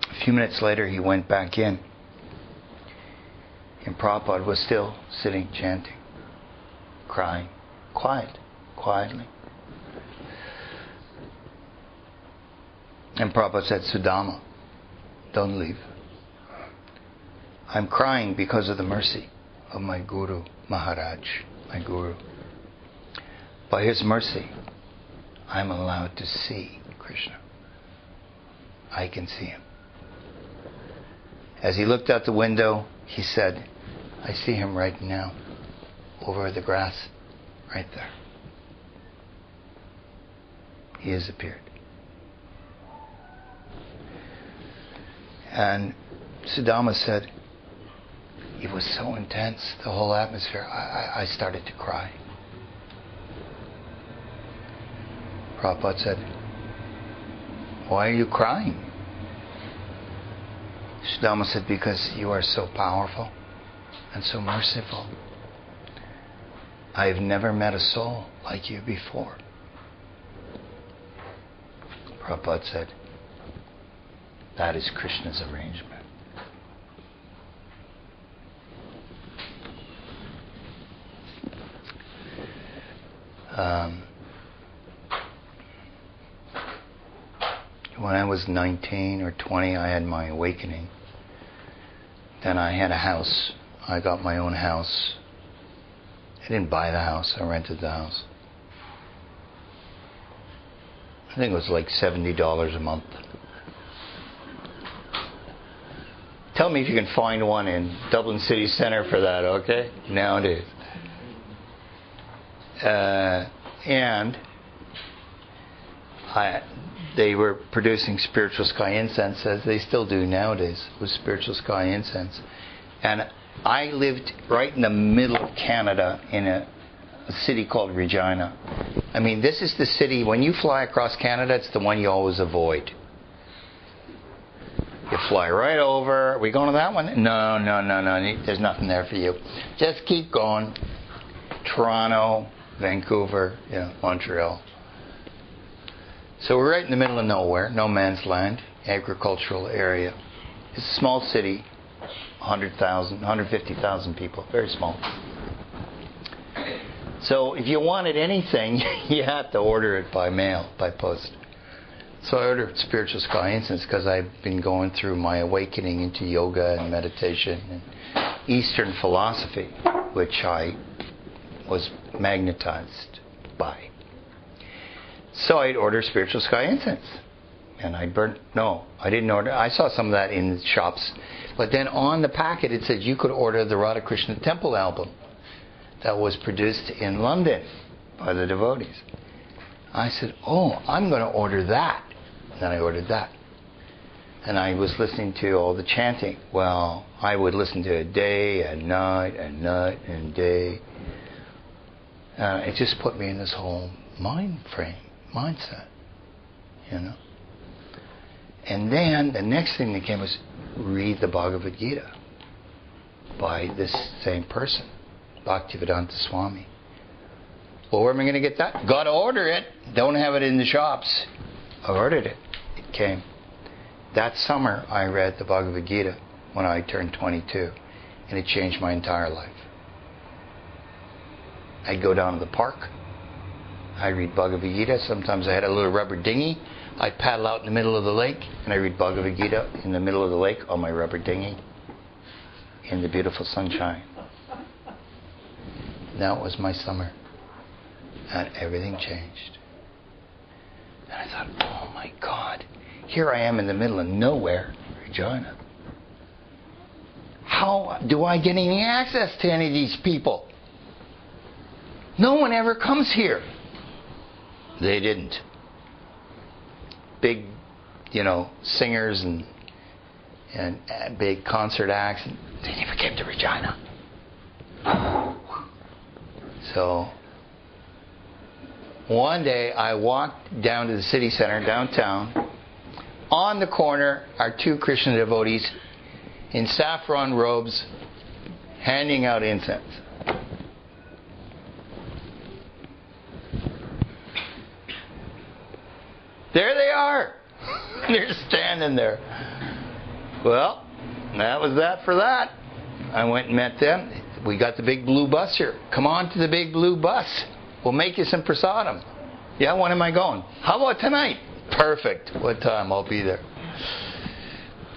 a few minutes later, he went back in. And Prabhupada was still sitting, chanting, crying, quietly. And Prabhupada said, Sudama, don't leave. I'm crying because of the mercy of my Guru Maharaj, my Guru. By his mercy, I'm allowed to see Krishna. I can see him. As he looked out the window, he said, I see him right now, over the grass, right there. He has appeared. And Sudama said, it was so intense, the whole atmosphere, I started to cry. Prabhupada said, why are you crying? Sudama said, because you are so powerful and so merciful. I've never met a soul like you before. Prabhupada said, that is Krishna's arrangement. When I was 19 or 20, I had my awakening. Then I had a house. I got my own house. I didn't buy the house. I rented the house. I think it was like $70 a month. Tell me if you can find one in Dublin City Centre for that, okay? Nowadays. And they were producing spiritual sky incense, as they still do nowadays, with spiritual sky incense. And I lived right in the middle of Canada in a city called Regina. I mean, this is the city, when you fly across Canada, it's the one you always avoid. You fly right over. Are we going to that one? No. There's nothing there for you. Just keep going. Toronto, Vancouver, Montreal. So we're right in the middle of nowhere, no man's land, agricultural area. It's a small city, 100,000, 150,000 people, very small. So if you wanted anything, you had to order it by mail, by post. So I ordered spiritual sky incense because I've been going through my awakening into yoga and meditation and Eastern philosophy, which I was magnetized by. So I'd order spiritual sky incense. And I didn't order. I saw some of that in the shops. But then on the packet it said you could order the Radha Krishna Temple album that was produced in London by the devotees. I said, I'm going to order that. And then I ordered that. And I was listening to all the chanting. Well, I would listen to it day and night and day. It just put me in this whole mindset, And then the next thing that came was read the Bhagavad Gita by this same person, Bhaktivedanta Swami. Well, where am I going to get that? Got to order it. Don't have it in the shops. I ordered it. It came. That summer I read the Bhagavad Gita when I turned 22, and it changed my entire life. I'd go down to the park. I'd read Bhagavad Gita. Sometimes I had a little rubber dinghy. I'd paddle out in the middle of the lake, and I read Bhagavad Gita in the middle of the lake on my rubber dinghy in the beautiful sunshine. That was my summer. And everything changed. And I thought, oh my God, here I am in the middle of nowhere, Regina. How do I get any access to any of these people? No one ever comes here. They didn't. Big, singers and big concert acts, and they never came to Regina. So one day I walked down to the city center downtown. On the corner are two Krishna devotees in saffron robes handing out incense. There they are. They're standing there. Well, that was that for that. I went and met them. We got the big blue bus here. Come on to the big blue bus. We'll make you some prasadam. Yeah, when am I going? How about tonight? Perfect. What time? I'll be there.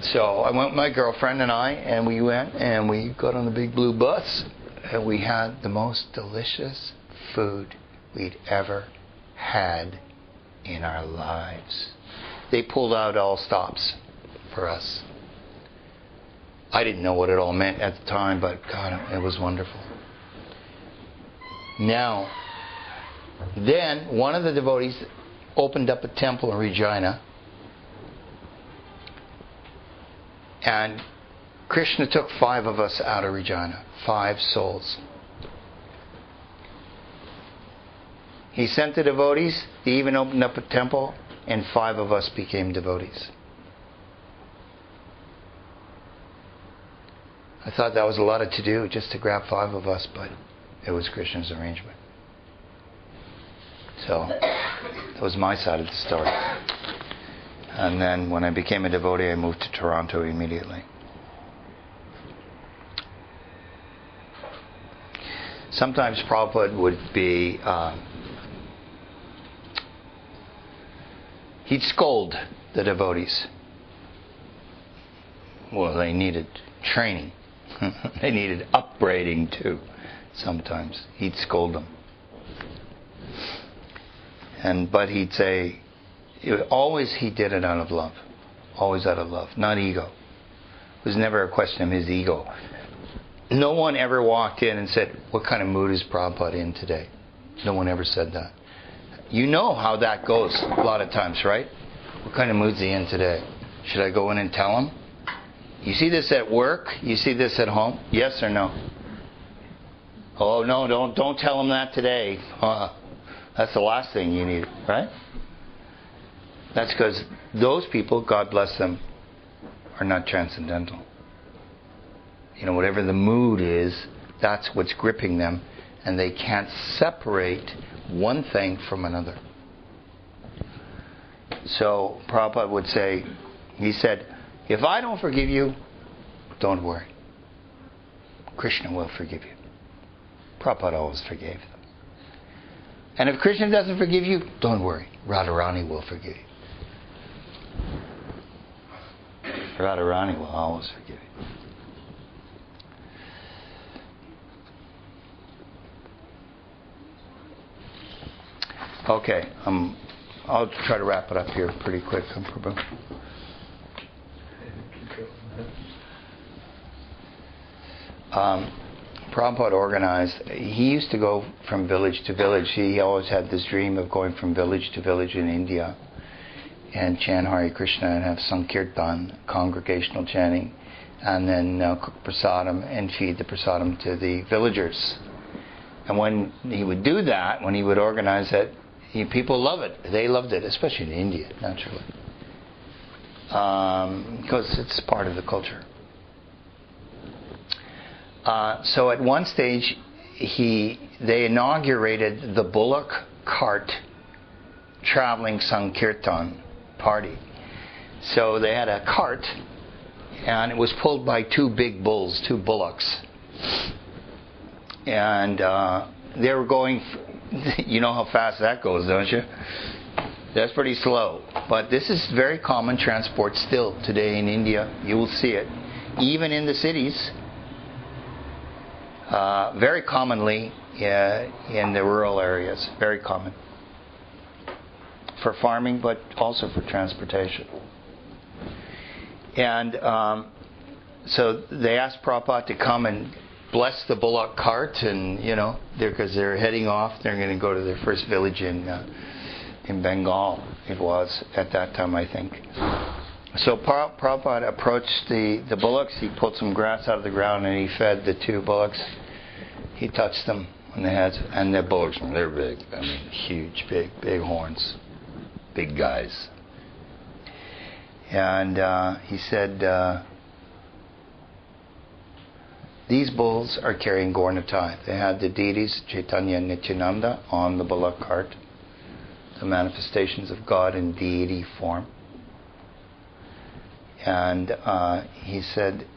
So I went with my girlfriend and we went and we got on the big blue bus and we had the most delicious food we'd ever had in our lives. They pulled out all stops for us. I didn't know what it all meant at the time, but God, it was wonderful. Now, then one of the devotees opened up a temple in Regina, and Krishna took 5 of us out of Regina, 5 souls. He sent the devotees, he even opened up a temple, and 5 of us became devotees. I thought that was a lot to do just to grab 5 of us, but it was Krishna's arrangement. So, that was my side of the story. And then when I became a devotee, I moved to Toronto immediately. Sometimes Prabhupada would be... he'd scold the devotees. Well, they needed training. They needed upbraiding too. Sometimes he'd scold them, but he'd say, always he did it out of love, always out of love, not ego. It was never a question of his ego. No one ever walked in and said, "What kind of mood is Prabhupada in today?" No one ever said that. You know how that goes a lot of times, right? What kind of mood's he in today? Should I go in and tell him? You see this at work? You see this at home? Yes or no? Oh no, don't tell him that today. That's the last thing you need, right? That's because those people, God bless them, are not transcendental. You know, whatever the mood is, that's what's gripping them, and they can't separate one thing from another. So Prabhupada would say, he said, if I don't forgive you, don't worry. Krishna will forgive you. Prabhupada always forgave them. And if Krishna doesn't forgive you, don't worry. Radharani will forgive you. Radharani will always forgive you. Okay, I'll try to wrap it up here pretty quick. Prabhu. Prabhupada organized, he used to go from village to village. He always had this dream of going from village to village in India and chant Hare Krishna and have Sankirtan, congregational chanting, and then cook prasadam and feed the prasadam to the villagers. And when he would do that, when he would organize it, people love it. They loved it, especially in India, naturally. Because it's part of the culture. So at one stage, they inaugurated the bullock cart traveling Sankirtan party. So they had a cart, and it was pulled by 2 big bulls, 2 bullocks. And they were going, you know how fast that goes, don't you? That's pretty slow. But this is very common transport still today in India. You will see it. Even in the cities. Very commonly in the rural areas. Very common. For farming, but also for transportation. And so they asked Prabhupada to come and bless the bullock cart, and because they're heading off, they're going to go to their first village in Bengal. It was at that time, I think. So Prabhupada approached the bullocks. He pulled some grass out of the ground and he fed the 2 bullocks. He touched them on the heads, and the bullocks, they're big. I mean, huge, big horns, big guys. And he said, these bulls are carrying Gaur-Nitai. They had the deities Chaitanya and Nityananda on the bullock cart, the manifestations of God in deity form. And he said,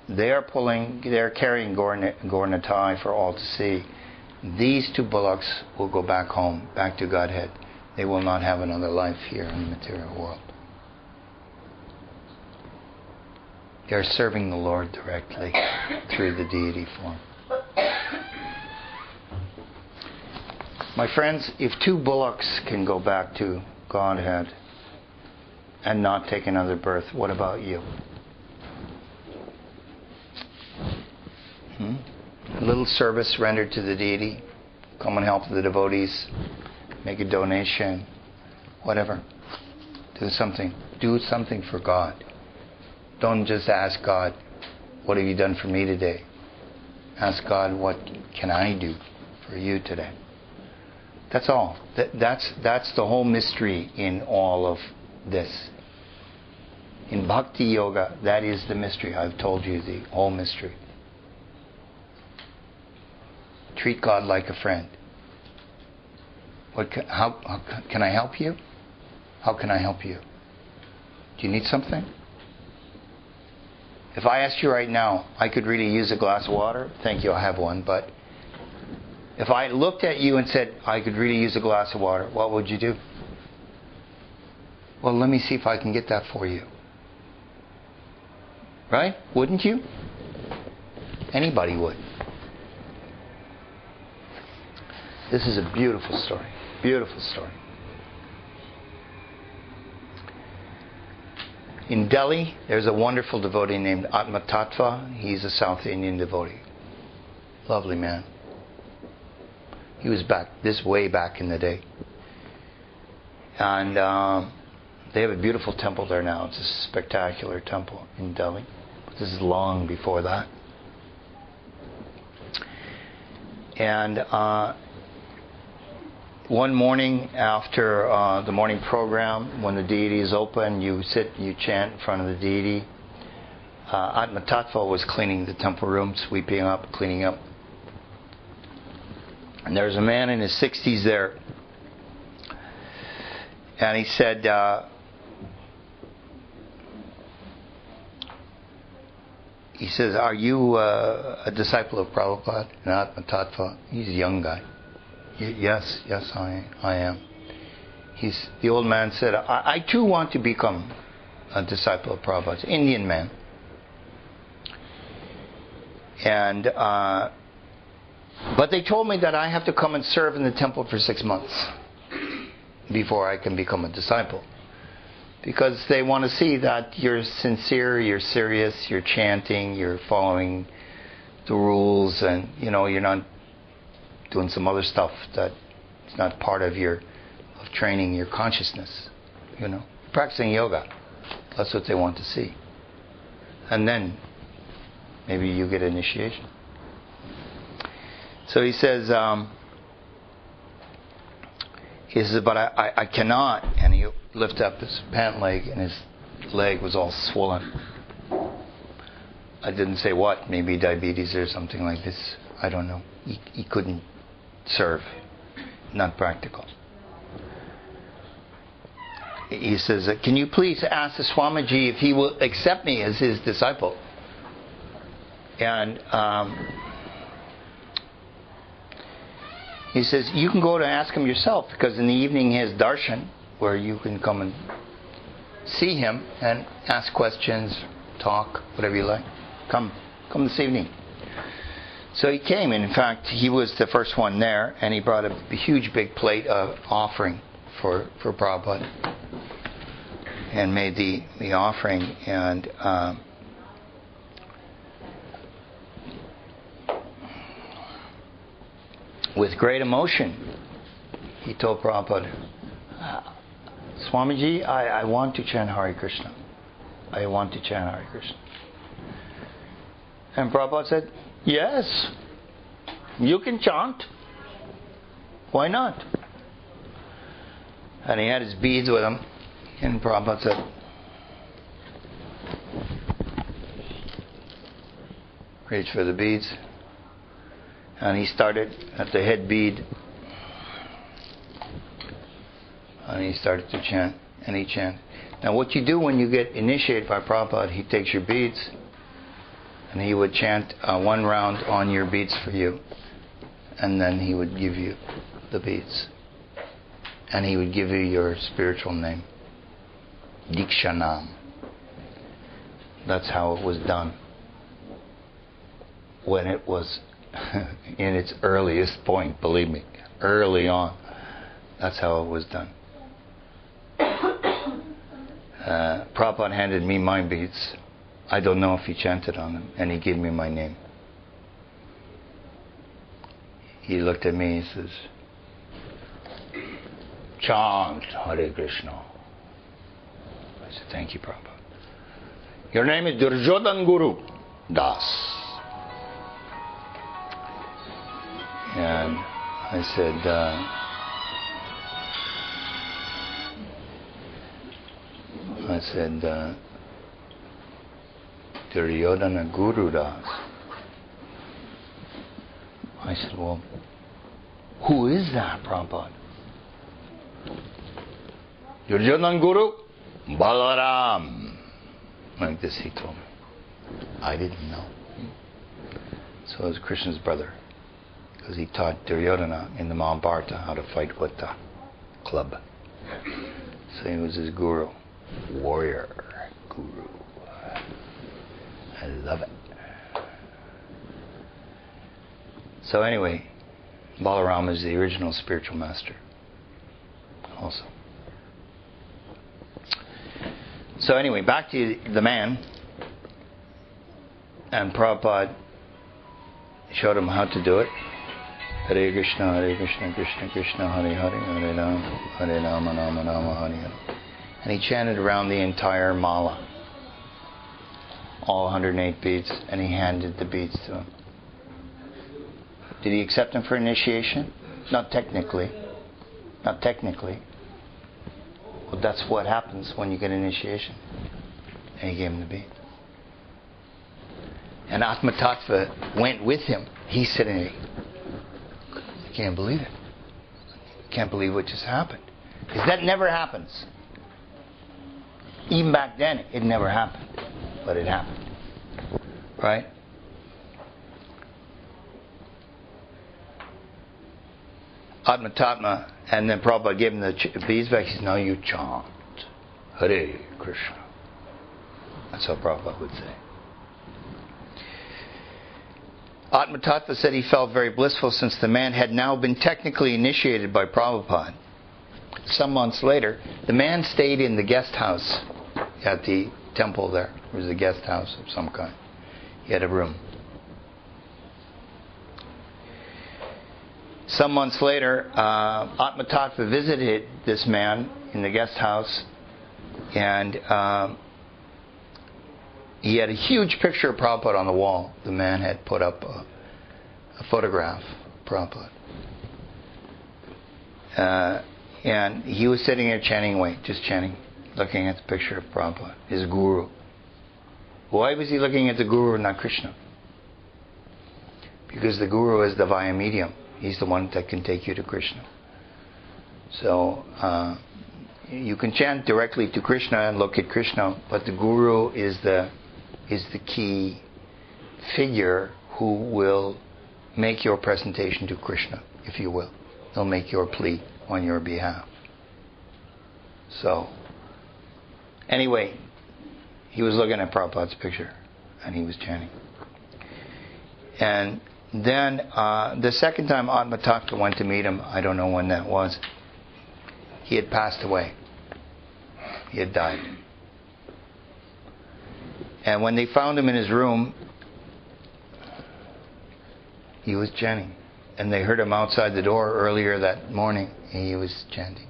they're carrying Gaur-Nitai for all to see. These two bullocks will go back home, back to Godhead. They will not have another life here in the material world. They're serving the Lord directly through the deity form. My friends, if two bullocks can go back to Godhead and not take another birth, what about you? A little service rendered to the deity, come and help the devotees, make a donation, whatever. Do something. Do something for God. Don't just ask God, what have you done for me today? Ask God, what can I do for you today? That's all. That's the whole mystery in all of this. In Bhakti Yoga, that is the mystery. I've told you the whole mystery. Treat God like a friend. How can I help you? How can I help you? Do you need something? If I asked you right now, I could really use a glass of water. Thank you, I have one. But if I looked at you and said, I could really use a glass of water, what would you do? Well, let me see if I can get that for you. Right? Wouldn't you? Anybody would. This is a beautiful story. Beautiful story. In Delhi, there's a wonderful devotee named Atma Tattva. He's a South Indian devotee. Lovely man. He was way back in the day. And they have a beautiful temple there now. It's a spectacular temple in Delhi. But this is long before that. And one morning after the morning program, when the deity is open, you sit, you chant in front of the deity. Atma Tattva was cleaning the temple room, sweeping up, cleaning up. And there was a man in his 60s there. And he said, are you a disciple of Prabhupada? And Atma Tattva, he's a young guy. Yes, I am. The old man said, I too want to become a disciple of Prabhupada. Indian man. And but they told me that I have to come and serve in the temple for 6 months before I can become a disciple. Because they want to see that you're sincere, you're serious, you're chanting, you're following the rules, and you're not doing some other stuff that is not part of training your consciousness. Practicing yoga. That's what they want to see. And then maybe you get initiation. So he says, but I cannot. And he lifted up his pant leg, and his leg was all swollen. I didn't say what, maybe diabetes or something like this. I don't know. He couldn't serve. Not practical. He says, can you please ask the Swamiji if he will accept me as his disciple? And he says, you can go to ask him yourself, because in the evening he has darshan, where you can come and see him and ask questions, talk, whatever you like. Come this evening. So he came, and in fact, he was the first one there, and he brought a huge big plate of offering for Prabhupada, and made the offering, and with great emotion, he told Prabhupada, Swamiji, I want to chant Hare Krishna. I want to chant Hare Krishna. And Prabhupada said, yes, you can chant. Why not? And he had his beads with him. And Prabhupada said, reach for the beads. And he started at the head bead. And he started to chant, And he chanted. Now what you do when you get initiated by Prabhupada, he takes your beads and he would chant one round on your beads for you. And then he would give you the beads. And he would give you your spiritual name. Dikshanam. That's how it was done. When it was in its earliest point, believe me, early on. That's how it was done. Prabhupada handed me my beads. I don't know if he chanted on them, and he gave me my name. He looked at me and says, chant Hare Krishna. I said, thank you, Prabhupada. Your name is Duryodhana-guru, das. And I said, Duryodhana-guru das. I said, well, who is that, Prabhupada? Duryodhana-guru, Balaram. Like this he told me. I didn't know. So it was Krishna's brother. Because he taught Duryodhana in the Mahabharata how to fight with the club. So he was his guru. Warrior guru. I love it. So anyway, Balaram is the original spiritual master. Also. So anyway, back to the man. And Prabhupada showed him how to do it. Hare Krishna, Krishna Krishna, Hare Hare, Hare Rama, Rama Rama, Hare Hare. And he chanted around the entire mala. All 108 beads, and he handed the beads to him. Did he accept them for initiation? Not technically. Not technically. Well, that's what happens when you get initiation. And he gave him the bead. And Atma Tattva went with him. He's sitting there. I can't believe it. Can't believe what just happened. Because that never happens. Even back then, it never happened. But it happened. Right? Atma Tattva, and then Prabhupada gave him the beads back. He said, now you chant Hare Krishna. That's how Prabhupada would say. Atma Tattva said he felt very blissful since the man had now been technically initiated by Prabhupada. Some months later, the man stayed in the guest house at the temple there. It was a guest house of some kind. He had a room. Some months later, Atma Tattva visited this man in the guest house, and he had a huge picture of Prabhupada on the wall. The man had put up a photograph of Prabhupada. And he was sitting there chanting away, just chanting, looking at the picture of Prabhupada, his guru. Why was he looking at the guru and not Krishna? Because the guru is the via medium. He's the one that can take you to Krishna. So you can chant directly to Krishna and look at Krishna, but the guru is the key figure who will make your presentation to Krishna, if you will. He'll make your plea on your behalf. So, anyway, he was looking at Prabhupada's picture and he was chanting. And then the second time Atma Tattva went to meet him, I don't know when that was, he had passed away. He had died. And when they found him in his room, he was chanting. And they heard him outside the door earlier that morning. He was chanting.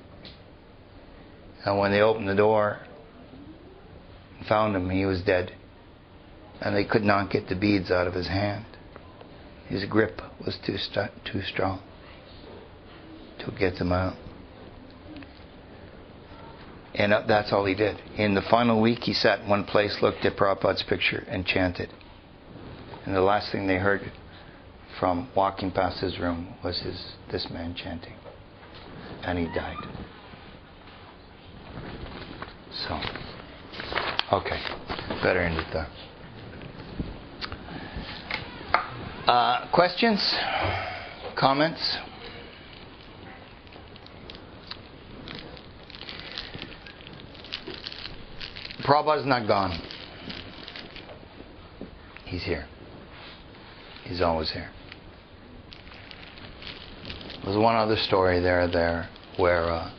And when they opened the door and found him, he was dead. And they could not get the beads out of his hand. His grip was too strong to get them out. And that's all he did. In the final week, he sat in one place, looked at Prabhupada's picture, and chanted. And the last thing they heard from walking past his room was this man chanting. And he died. So, okay, better end it there. Questions? Comments? Prabhupada's not gone. He's here. He's always here. There's one other story there where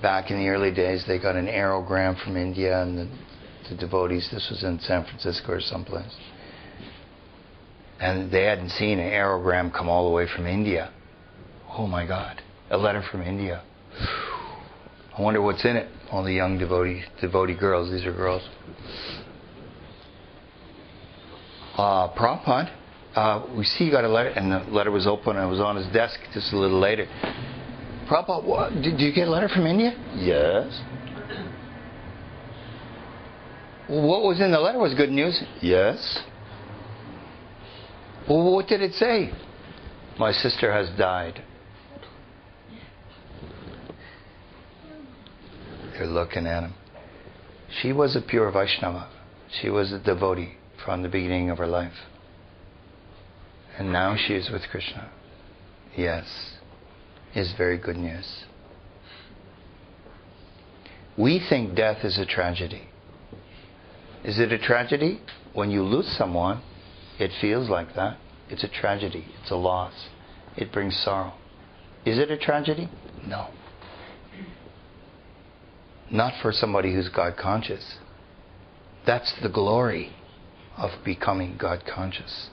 back in the early days they got an aerogram from India, and the devotees, this was in San Francisco or someplace, and they hadn't seen an aerogram come all the way from India. Oh my God, a letter from India. I wonder what's in it. All the young devotee girls, these are girls. Prabhupada, we see you got a letter, and the letter was open and it was on his desk just a little later. Prabhupada, what, did you get a letter from India? Yes. What was in the letter was good news? Yes. Well, what did it say? My sister has died. They're looking at him. She was a pure Vaishnava. She was a devotee from the beginning of her life. And now she is with Krishna. Yes. Is very good news. We think death is a tragedy. Is it a tragedy? When you lose someone, it feels like that. It's a tragedy. It's a loss. It brings sorrow. Is it a tragedy? No. Not for somebody who's God conscious. That's the glory of becoming God conscious.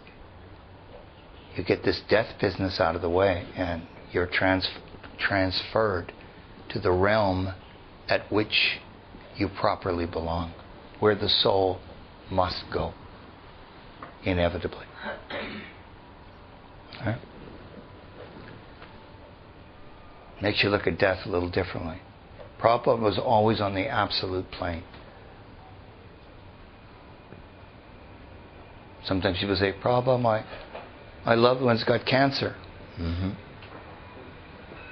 You get this death business out of the way and you're transferred to the realm at which you properly belong, where the soul must go, inevitably. Right? Makes you look at death a little differently. Prabhupada was always on the absolute plane. Sometimes people say, Prabhupada, my loved one's got cancer. Mm-hmm.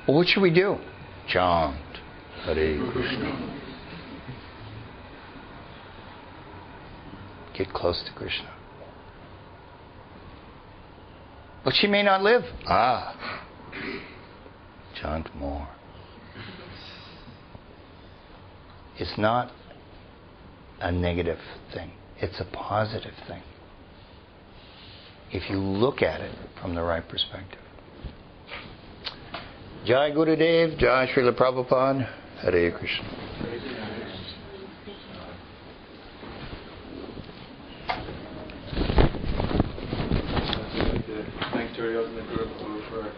Well, what should we do? Chant Hare Krishna. Get close to Krishna. But she may not live. Chant more. It's not a negative thing. It's a positive thing. If you look at it from the right perspective. Jai Gurudev, Jai Srila Prabhupada, Hare Krishna. Thank Duryodhana-guru for